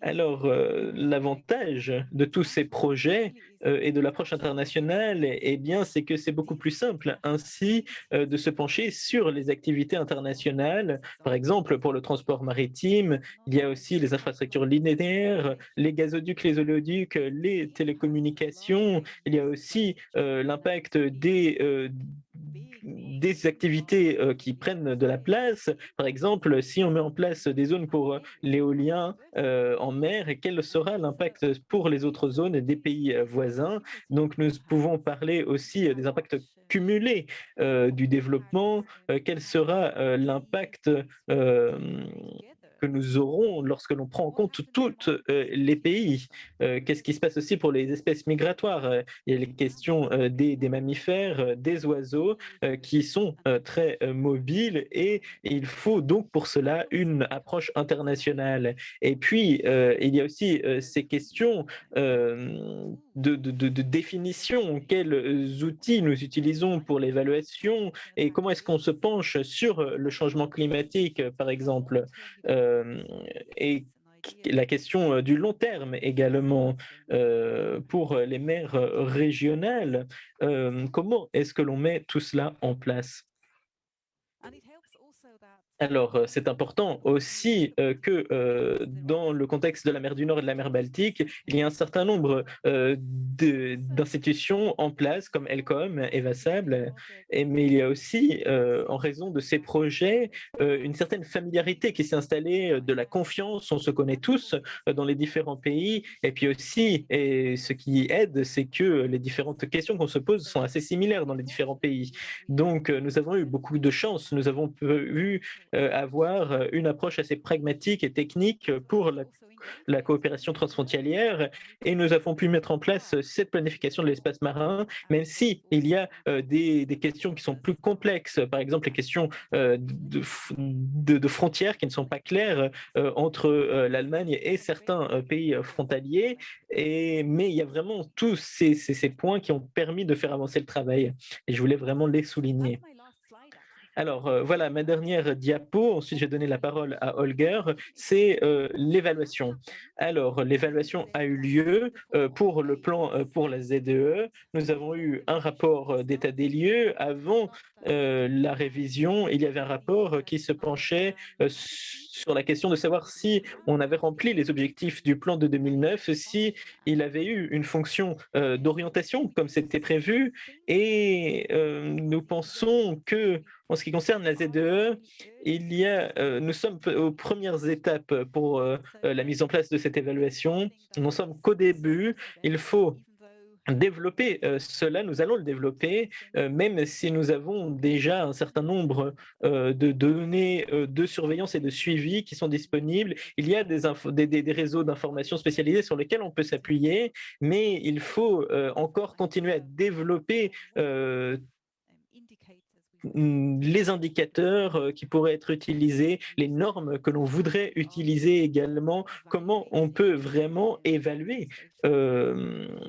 Alors, l'avantage de tous ces projets, et de l'approche internationale, eh bien, c'est que c'est beaucoup plus simple ainsi, de se pencher sur les activités internationales. Par exemple, pour le transport maritime, il y a aussi les infrastructures linéaires, les gazoducs, les oléoducs, les télécommunications. Il y a aussi, l'impact des activités, qui prennent de la place. Par exemple, si on met en place des zones pour, l'éolien en mer et quel sera l'impact pour les autres zones des pays voisins. Donc nous pouvons parler aussi des impacts cumulés du développement, quel sera l'impact que nous aurons lorsque l'on prend en compte toutes les pays. Qu'est-ce qui se passe aussi pour les espèces migratoires? Il y a les questions des mammifères, des oiseaux qui sont très mobiles et il faut donc pour cela une approche internationale. Et puis, il y a aussi ces questions de définition. Quels outils nous utilisons pour l'évaluation et comment est-ce qu'on se penche sur le changement climatique, par exemple? Euh, et la question du long terme également pour les mers régionales. Comment est-ce que l'on met tout cela en place? Alors, c'est important aussi, que, dans le contexte de la mer du Nord et de la mer Baltique, il y a un certain nombre, d'institutions en place comme HELCOM, EWASABLE, mais il y a aussi, en raison de ces projets, une certaine familiarité qui s'est installée, de la confiance. On se connaît tous, dans les différents pays et puis aussi et ce qui aide, c'est que les différentes questions qu'on se pose sont assez similaires dans les différents pays. Donc, nous avons eu beaucoup de chance. Nous avons eu avoir une approche assez pragmatique et technique pour la coopération transfrontalière et nous avons pu mettre en place cette planification de l'espace marin, même si il y a des questions qui sont plus complexes, par exemple les questions de frontières qui ne sont pas claires entre l'Allemagne et certains pays frontaliers, mais il y a vraiment tous ces points qui ont permis de faire avancer le travail et je voulais vraiment les souligner. Alors, voilà ma dernière diapo, ensuite je vais donner la parole à Holger, c'est, l'évaluation. Alors, l'évaluation a eu lieu, pour le plan, pour la ZEE. Nous avons eu un rapport, d'état des lieux. Avant, la révision, il y avait un rapport, qui se penchait, sur la question de savoir si on avait rempli les objectifs du plan de 2009, si il avait eu une fonction, d'orientation comme c'était prévu et nous pensons que en ce qui concerne la ZEE, nous sommes aux premières étapes pour la mise en place de cette évaluation. Nous n'en sommes qu'au début. Il faut développer cela, nous allons le développer, même si nous avons déjà un certain nombre de données de surveillance et de suivi qui sont disponibles. Il y a des réseaux d'information spécialisés sur lesquels on peut s'appuyer, mais il faut encore continuer à développer les indicateurs qui pourraient être utilisés, les normes que l'on voudrait utiliser également, comment on peut vraiment évaluer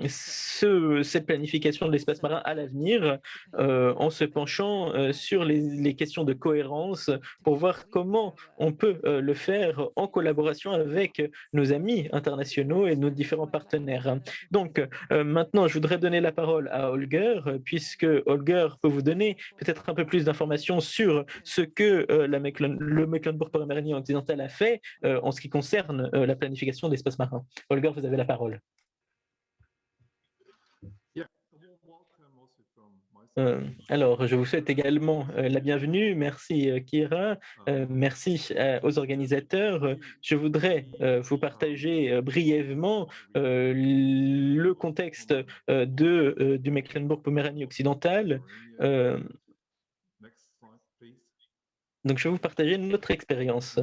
cette planification de l'espace marin à l'avenir en se penchant sur les questions de cohérence pour voir comment on peut le faire en collaboration avec nos amis internationaux et nos différents partenaires. Donc, maintenant, je voudrais donner la parole à Holger, puisque Holger peut vous donner peut-être un peu plus d'informations sur ce que le Mecklenburg-Poméranie occidental a fait en ce qui concerne la planification d'espace marin. Holger, vous avez la parole. Alors, je vous souhaite également la bienvenue. Merci Kira, merci aux organisateurs. Je voudrais vous partager brièvement le contexte du Mecklembourg-Poméranie occidental. Donc, je vais vous partager notre expérience.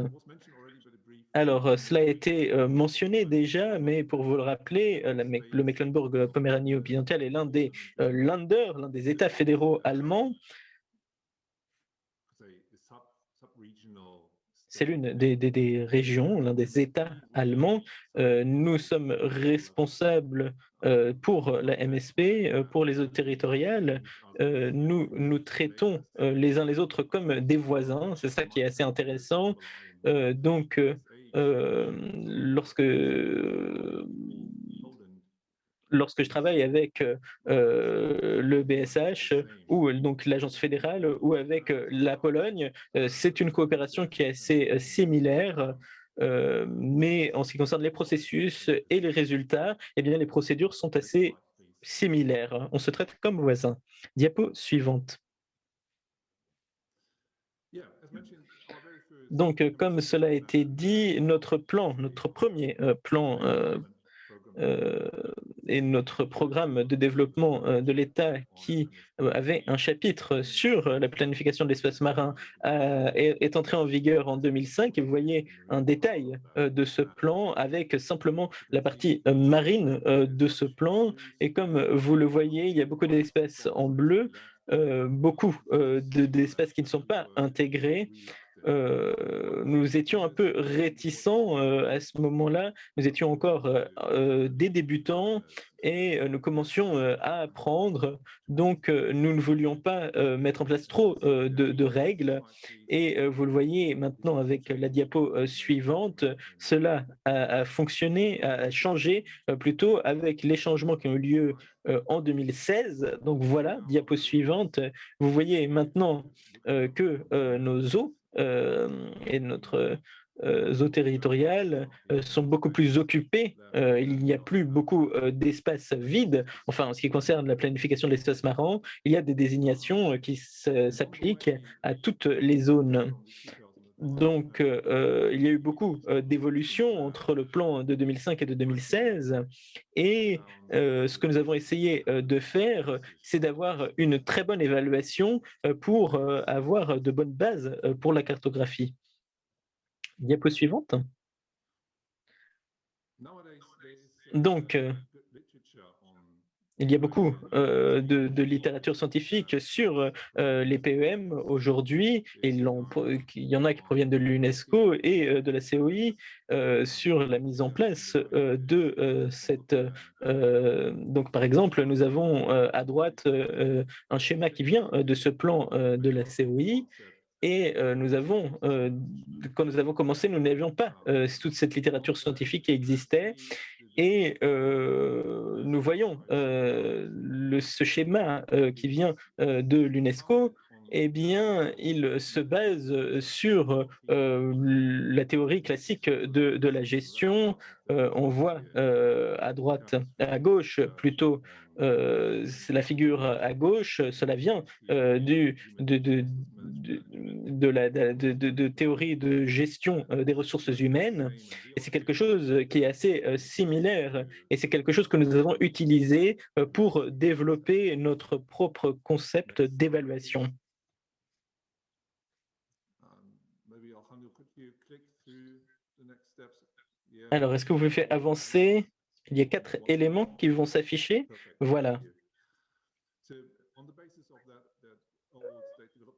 Alors, cela a été mentionné déjà, mais pour vous le rappeler, le Mecklembourg-Poméranie occidental est l'un des Länder, l'un des États fédéraux allemands. C'est l'une des régions, l'un des États allemands. Nous sommes responsables pour la MSP, pour les eaux territoriales. Nous traitons les uns les autres comme des voisins. C'est ça qui est assez intéressant. Donc, lorsque je travaille avec le BSH ou donc l'agence fédérale ou avec la Pologne, c'est une coopération qui est assez similaire. Mais en ce qui concerne les processus et les résultats, eh bien, les procédures sont assez similaires. On se traite comme voisins. Diapo suivante. Donc, comme cela a été dit, notre premier plan et notre programme de développement de l'État qui avait un chapitre sur la planification de l'espace marin est entré en vigueur en 2005. Et vous voyez un détail de ce plan avec simplement la partie marine de ce plan. Et comme vous le voyez, il y a beaucoup d'espaces en bleu, beaucoup d'espaces qui ne sont pas intégrés. Nous étions un peu réticents à ce moment-là. Nous étions encore des débutants et nous commencions à apprendre. Donc, nous ne voulions pas mettre en place trop de règles. Et vous le voyez maintenant avec la diapo suivante, cela a fonctionné, a changé plutôt avec les changements qui ont eu lieu en 2016. Donc voilà, diapo suivante. Vous voyez maintenant que nos eaux et notre eaux territoriales sont beaucoup plus occupées. Il n'y a plus beaucoup d'espaces vides. Enfin, en ce qui concerne la planification de l'espace marin, il y a des désignations qui s'appliquent à toutes les zones. Donc, il y a eu beaucoup d'évolutions entre le plan de 2005 et de 2016. Et ce que nous avons essayé de faire, c'est d'avoir une très bonne évaluation pour avoir de bonnes bases pour la cartographie. Diapo suivante. Donc, il y a beaucoup de littérature scientifique sur les PEM aujourd'hui. Il y en a qui proviennent de l'UNESCO et de la COI sur la mise en place de cette. Donc, par exemple, nous avons à droite un schéma qui vient de ce plan de la COI. Et quand nous avons commencé, nous n'avions pas toute cette littérature scientifique qui existait. Et nous voyons ce schéma qui vient de l'UNESCO, eh bien, il se base sur la théorie classique de la gestion. On voit à droite, à gauche plutôt, c'est la figure à gauche, cela vient de théorie de gestion des ressources humaines. Et c'est quelque chose qui est assez similaire et c'est quelque chose que nous avons utilisé pour développer notre propre concept d'évaluation. Alors, est-ce que vous pouvez faire avancer? Il y a 4 éléments qui vont s'afficher. Voilà.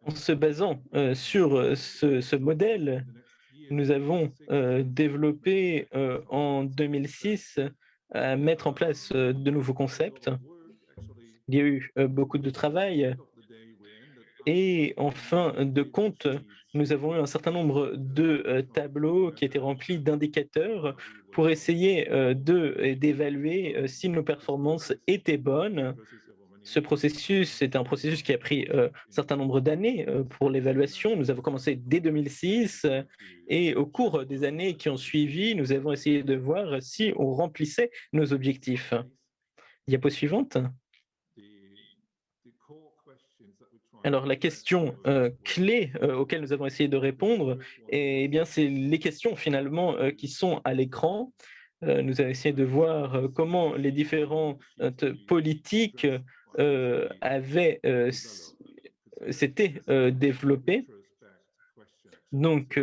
En se basant sur ce modèle, nous avons développé en 2006 à mettre en place de nouveaux concepts. Il y a eu beaucoup de travail et en fin de compte, nous avons eu un certain nombre de tableaux qui étaient remplis d'indicateurs pour essayer d'évaluer si nos performances étaient bonnes. Ce processus, c'est un processus qui a pris un certain nombre d'années pour l'évaluation. Nous avons commencé dès 2006 et au cours des années qui ont suivi, nous avons essayé de voir si on remplissait nos objectifs. Diapo suivante. Alors la question clé auquel nous avons essayé de répondre, eh bien, c'est les questions finalement qui sont à l'écran. Nous avons essayé de voir comment les différentes politiques avaient s'étaient développées. Donc,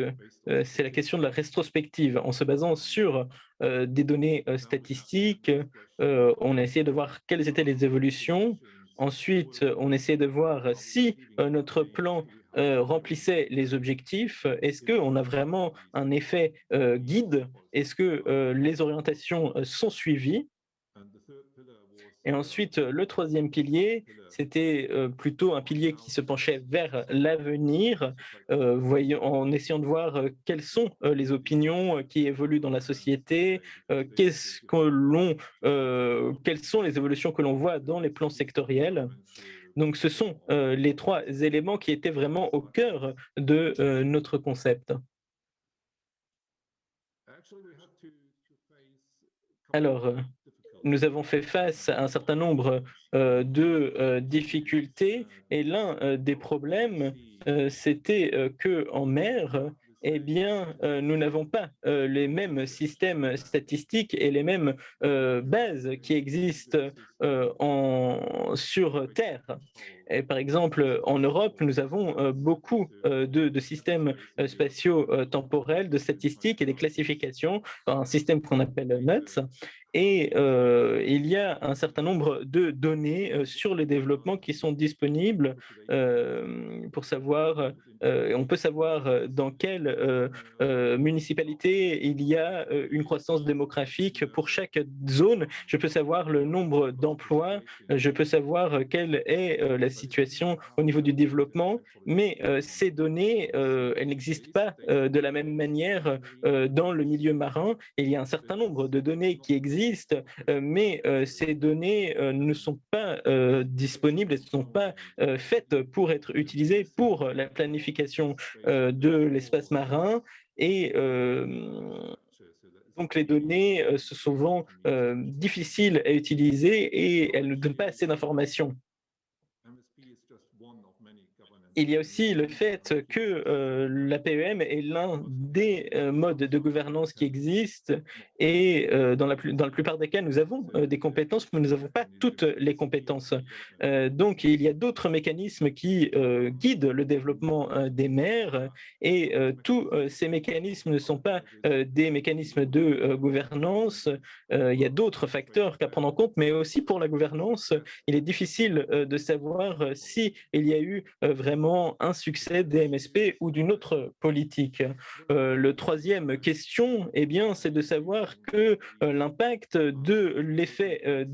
c'est la question de la rétrospective. En se basant sur des données statistiques, on a essayé de voir quelles étaient les évolutions. Ensuite, on essayait de voir si notre plan remplissait les objectifs. Est-ce qu'on a vraiment un effet guide? Est-ce que les orientations sont suivies? Et ensuite, le troisième pilier, c'était plutôt un pilier qui se penchait vers l'avenir, en essayant de voir quelles sont les opinions qui évoluent dans la société, quelles sont les évolutions que l'on voit dans les plans sectoriels. Donc, ce sont les trois éléments qui étaient vraiment au cœur de notre concept. Alors, nous avons fait face à un certain nombre de difficultés et l'un des problèmes, c'était qu'en mer, eh bien, nous n'avons pas les mêmes systèmes statistiques et les mêmes bases qui existent sur Terre. Et par exemple, en Europe, nous avons beaucoup de systèmes spatiaux temporels, de statistiques et des classifications, un système qu'on appelle NUTS. Et il y a un certain nombre de données sur les développements qui sont disponibles pour savoir, on peut savoir dans quelle municipalité il y a une croissance démographique pour chaque zone. Je peux savoir le nombre d'emplois, je peux savoir quelle est la situation au niveau du développement, mais ces données, elles n'existent pas de la même manière dans le milieu marin. Il y a un certain nombre de données qui existent, mais ces données ne sont pas disponibles, elles ne sont pas faites pour être utilisées pour la planification de l'espace marin. Et donc les données sont souvent difficiles à utiliser et elles ne donnent pas assez d'informations. Il y a aussi le fait que l'APEM est l'un des modes de gouvernance qui existent et dans la plupart des cas, nous avons des compétences, mais nous n'avons pas toutes les compétences. Donc, il y a d'autres mécanismes qui guident le développement des mers et tous ces mécanismes ne sont pas des mécanismes de gouvernance. Il y a d'autres facteurs qu'à prendre en compte, mais aussi pour la gouvernance, il est difficile de savoir si il y a eu vraiment un succès des MSP ou d'une autre politique. Le troisième question, eh bien, c'est de savoir que l'impact de l'effet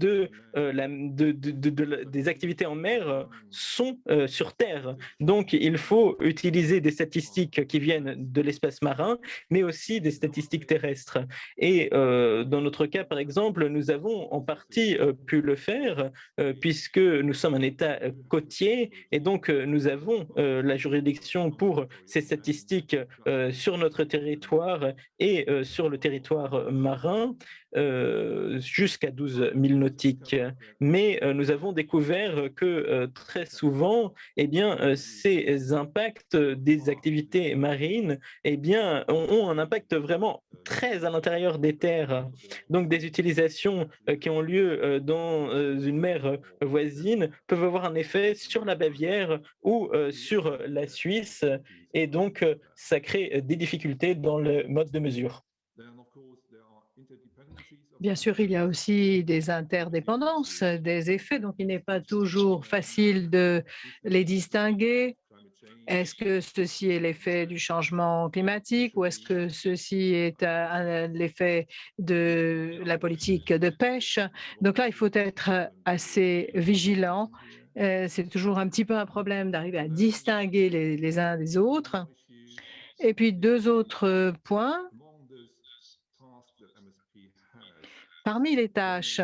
des activités en mer sont sur Terre. Donc, il faut utiliser des statistiques qui viennent de l'espace marin, mais aussi des statistiques terrestres. Et dans notre cas, par exemple, nous avons en partie pu le faire puisque nous sommes un État côtier et donc nous avons la juridiction pour ces statistiques sur notre territoire et sur le territoire marin jusqu'à 12 000 nautiques. Mais nous avons découvert que très souvent, eh bien, ces impacts des activités marines eh bien, ont un impact vraiment très à l'intérieur des terres. Donc des utilisations qui ont lieu dans une mer voisine peuvent avoir un effet sur la Bavière ou sur la Suisse et donc ça crée des difficultés dans le mode de mesure. Bien sûr, il y a aussi des interdépendances, des effets, donc il n'est pas toujours facile de les distinguer. Est-ce que ceci est l'effet du changement climatique ou est-ce que ceci est l'effet de la politique de pêche? Donc là, il faut être assez vigilant. C'est toujours un petit peu un problème d'arriver à distinguer les uns des autres. Et puis deux autres points. Parmi les tâches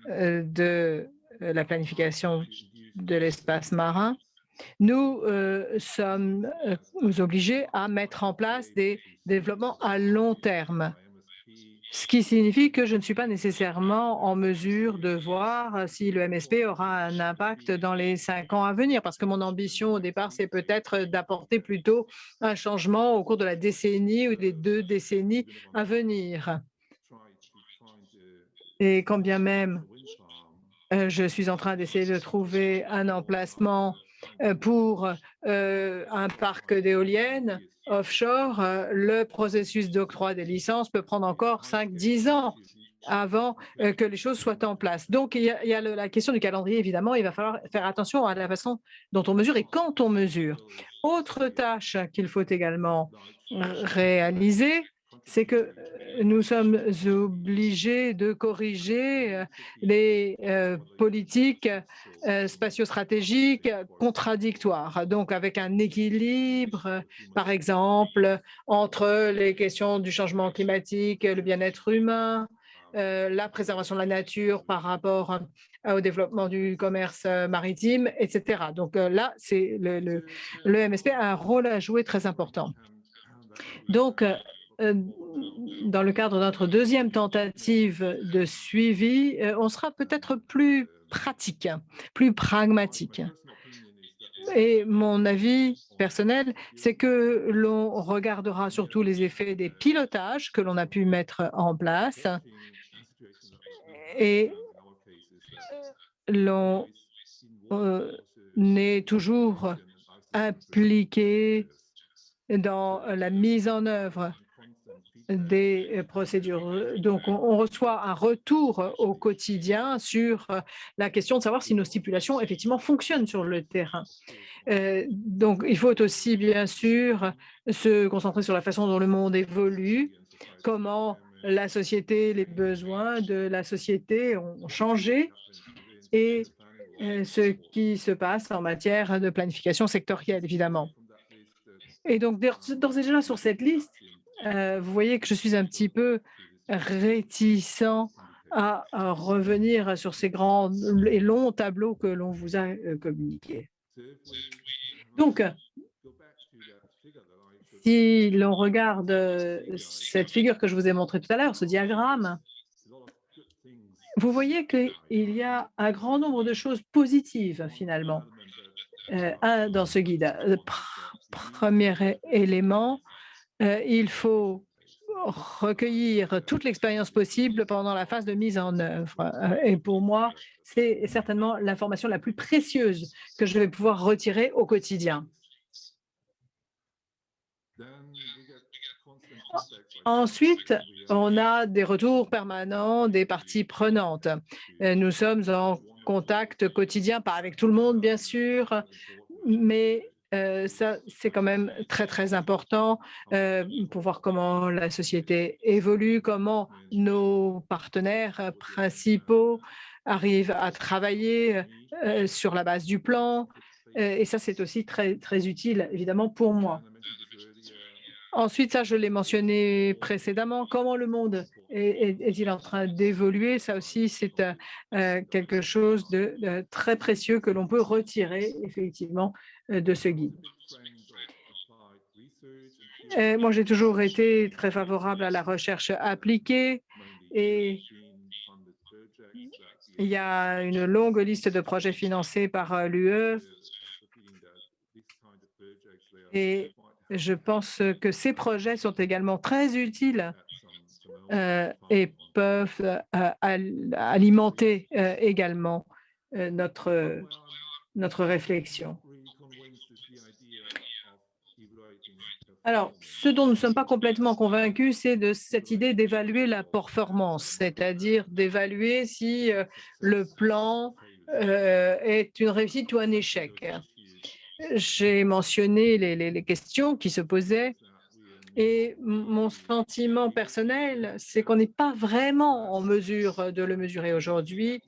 de la planification de l'espace marin, nous sommes obligés à mettre en place des développements à long terme, ce qui signifie que je ne suis pas nécessairement en mesure de voir si le MSP aura un impact dans les 5 ans à venir, parce que mon ambition au départ, c'est peut-être d'apporter plutôt un changement au cours de la décennie ou des 2 décennies à venir. Et quand bien même je suis en train d'essayer de trouver un emplacement pour un parc d'éoliennes offshore. Le processus d'octroi des licences peut prendre encore 5-10 ans avant que les choses soient en place. Donc, il y a la question du calendrier, évidemment. Il va falloir faire attention à la façon dont on mesure et quand on mesure. Autre tâche qu'il faut également réaliser, c'est que nous sommes obligés de corriger les politiques spatio-stratégiques contradictoires, donc avec un équilibre, par exemple, entre les questions du changement climatique, le bien-être humain, la préservation de la nature par rapport au développement du commerce maritime, etc. Donc là, le MSP a un rôle à jouer très important. Donc, dans le cadre de notre deuxième tentative de suivi, on sera peut-être plus pratique, plus pragmatique. Et mon avis personnel, c'est que l'on regardera surtout les effets des pilotages que l'on a pu mettre en place et l'on est toujours impliqué dans la mise en œuvre des procédures. Donc, on reçoit un retour au quotidien sur la question de savoir si nos stipulations effectivement fonctionnent sur le terrain. Donc, il faut aussi, bien sûr, se concentrer sur la façon dont le monde évolue, comment la société, les besoins de la société ont changé et ce qui se passe en matière de planification sectorielle, évidemment. Et donc, d'ores et déjà sur cette liste, vous voyez que je suis un petit peu réticent à revenir sur ces grands et longs tableaux que l'on vous a communiqués. Donc, si l'on regarde cette figure que je vous ai montrée tout à l'heure, ce diagramme, vous voyez qu'il y a un grand nombre de choses positives finalement dans ce guide. Premier élément, il faut recueillir toute l'expérience possible pendant la phase de mise en œuvre. Et pour moi, c'est certainement l'information la plus précieuse que je vais pouvoir retirer au quotidien. Ensuite, on a des retours permanents des parties prenantes. Nous sommes en contact quotidien, pas avec tout le monde, bien sûr, mais ça, c'est quand même très, très important pour voir comment la société évolue, comment nos partenaires principaux arrivent à travailler sur la base du plan. Et ça, c'est aussi très, très utile, évidemment, pour moi. Ensuite, ça, je l'ai mentionné précédemment, comment le monde est-il en train d'évoluer? Ça aussi, c'est quelque chose de très précieux que l'on peut retirer effectivement de ce guide. Moi, j'ai toujours été très favorable à la recherche appliquée et il y a une longue liste de projets financés par l'UE et je pense que ces projets sont également très utiles et peuvent alimenter également notre réflexion. Alors, ce dont nous ne sommes pas complètement convaincus, c'est de cette idée d'évaluer la performance, c'est-à-dire d'évaluer si le plan est une réussite ou un échec. J'ai mentionné les questions qui se posaient et mon sentiment personnel, c'est qu'on n'est pas vraiment en mesure de le mesurer aujourd'hui.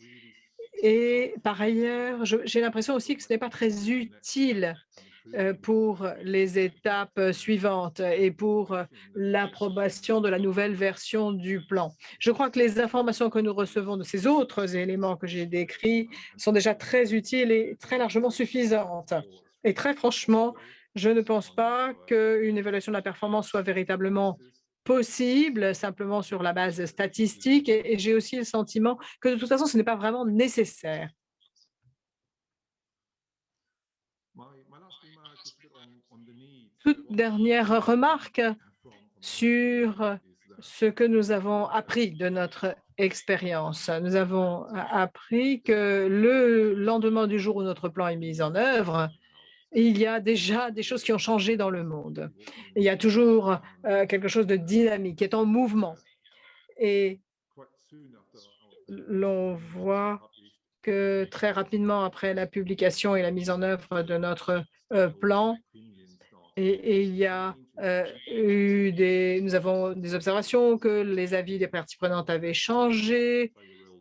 Et par ailleurs, j'ai l'impression aussi que ce n'est pas très utile pour les étapes suivantes et pour l'approbation de la nouvelle version du plan. Je crois que les informations que nous recevons de ces autres éléments que j'ai décrits sont déjà très utiles et très largement suffisantes. Et très franchement, je ne pense pas qu'une évaluation de la performance soit véritablement possible simplement sur la base statistique et j'ai aussi le sentiment que de toute façon, ce n'est pas vraiment nécessaire. Toute dernière remarque sur ce que nous avons appris de notre expérience. Nous avons appris que le lendemain du jour où notre plan est mis en œuvre, il y a déjà des choses qui ont changé dans le monde. Il y a toujours quelque chose de dynamique, qui est en mouvement. Et l'on voit que très rapidement après la publication et la mise en œuvre de notre plan, et il y a nous avons des observations que les avis des parties prenantes avaient changé.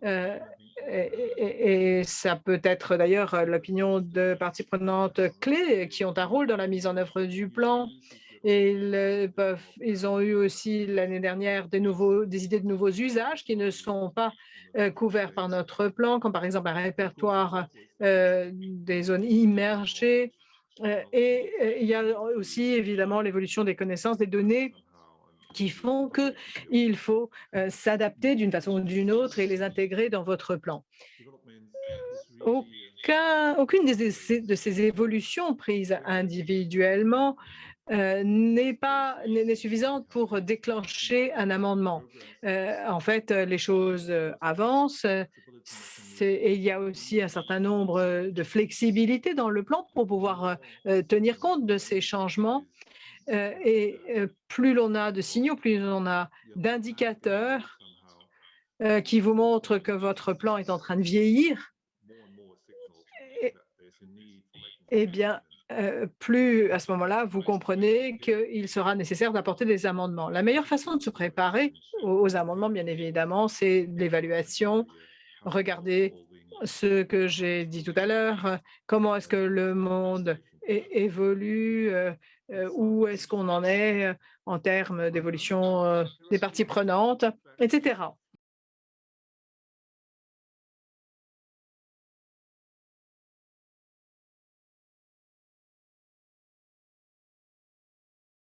euh, et ça peut être d'ailleurs l'opinion de parties prenantes clés qui ont un rôle dans la mise en œuvre du plan. Et ils ont eu aussi l'année dernière des idées de nouveaux usages qui ne sont pas couverts par notre plan, comme par exemple un répertoire des zones immergées. Il y a aussi évidemment l'évolution des connaissances, des données qui font qu'il faut s'adapter d'une façon ou d'une autre et les intégrer dans votre plan. Aucune de ces évolutions prises individuellement n'est suffisante pour déclencher un amendement. En fait, les choses avancent et il y a aussi un certain nombre de flexibilité dans le plan pour pouvoir tenir compte de ces changements. Plus l'on a de signaux, plus l'on a d'indicateurs qui vous montrent que votre plan est en train de vieillir, eh eh bien, plus à ce moment-là, vous comprenez qu'il sera nécessaire d'apporter des amendements. La meilleure façon de se préparer aux amendements, bien évidemment, c'est l'évaluation. Regardez ce que j'ai dit tout à l'heure, comment est-ce que le monde évolue, où est-ce qu'on en est en termes d'évolution des parties prenantes, etc.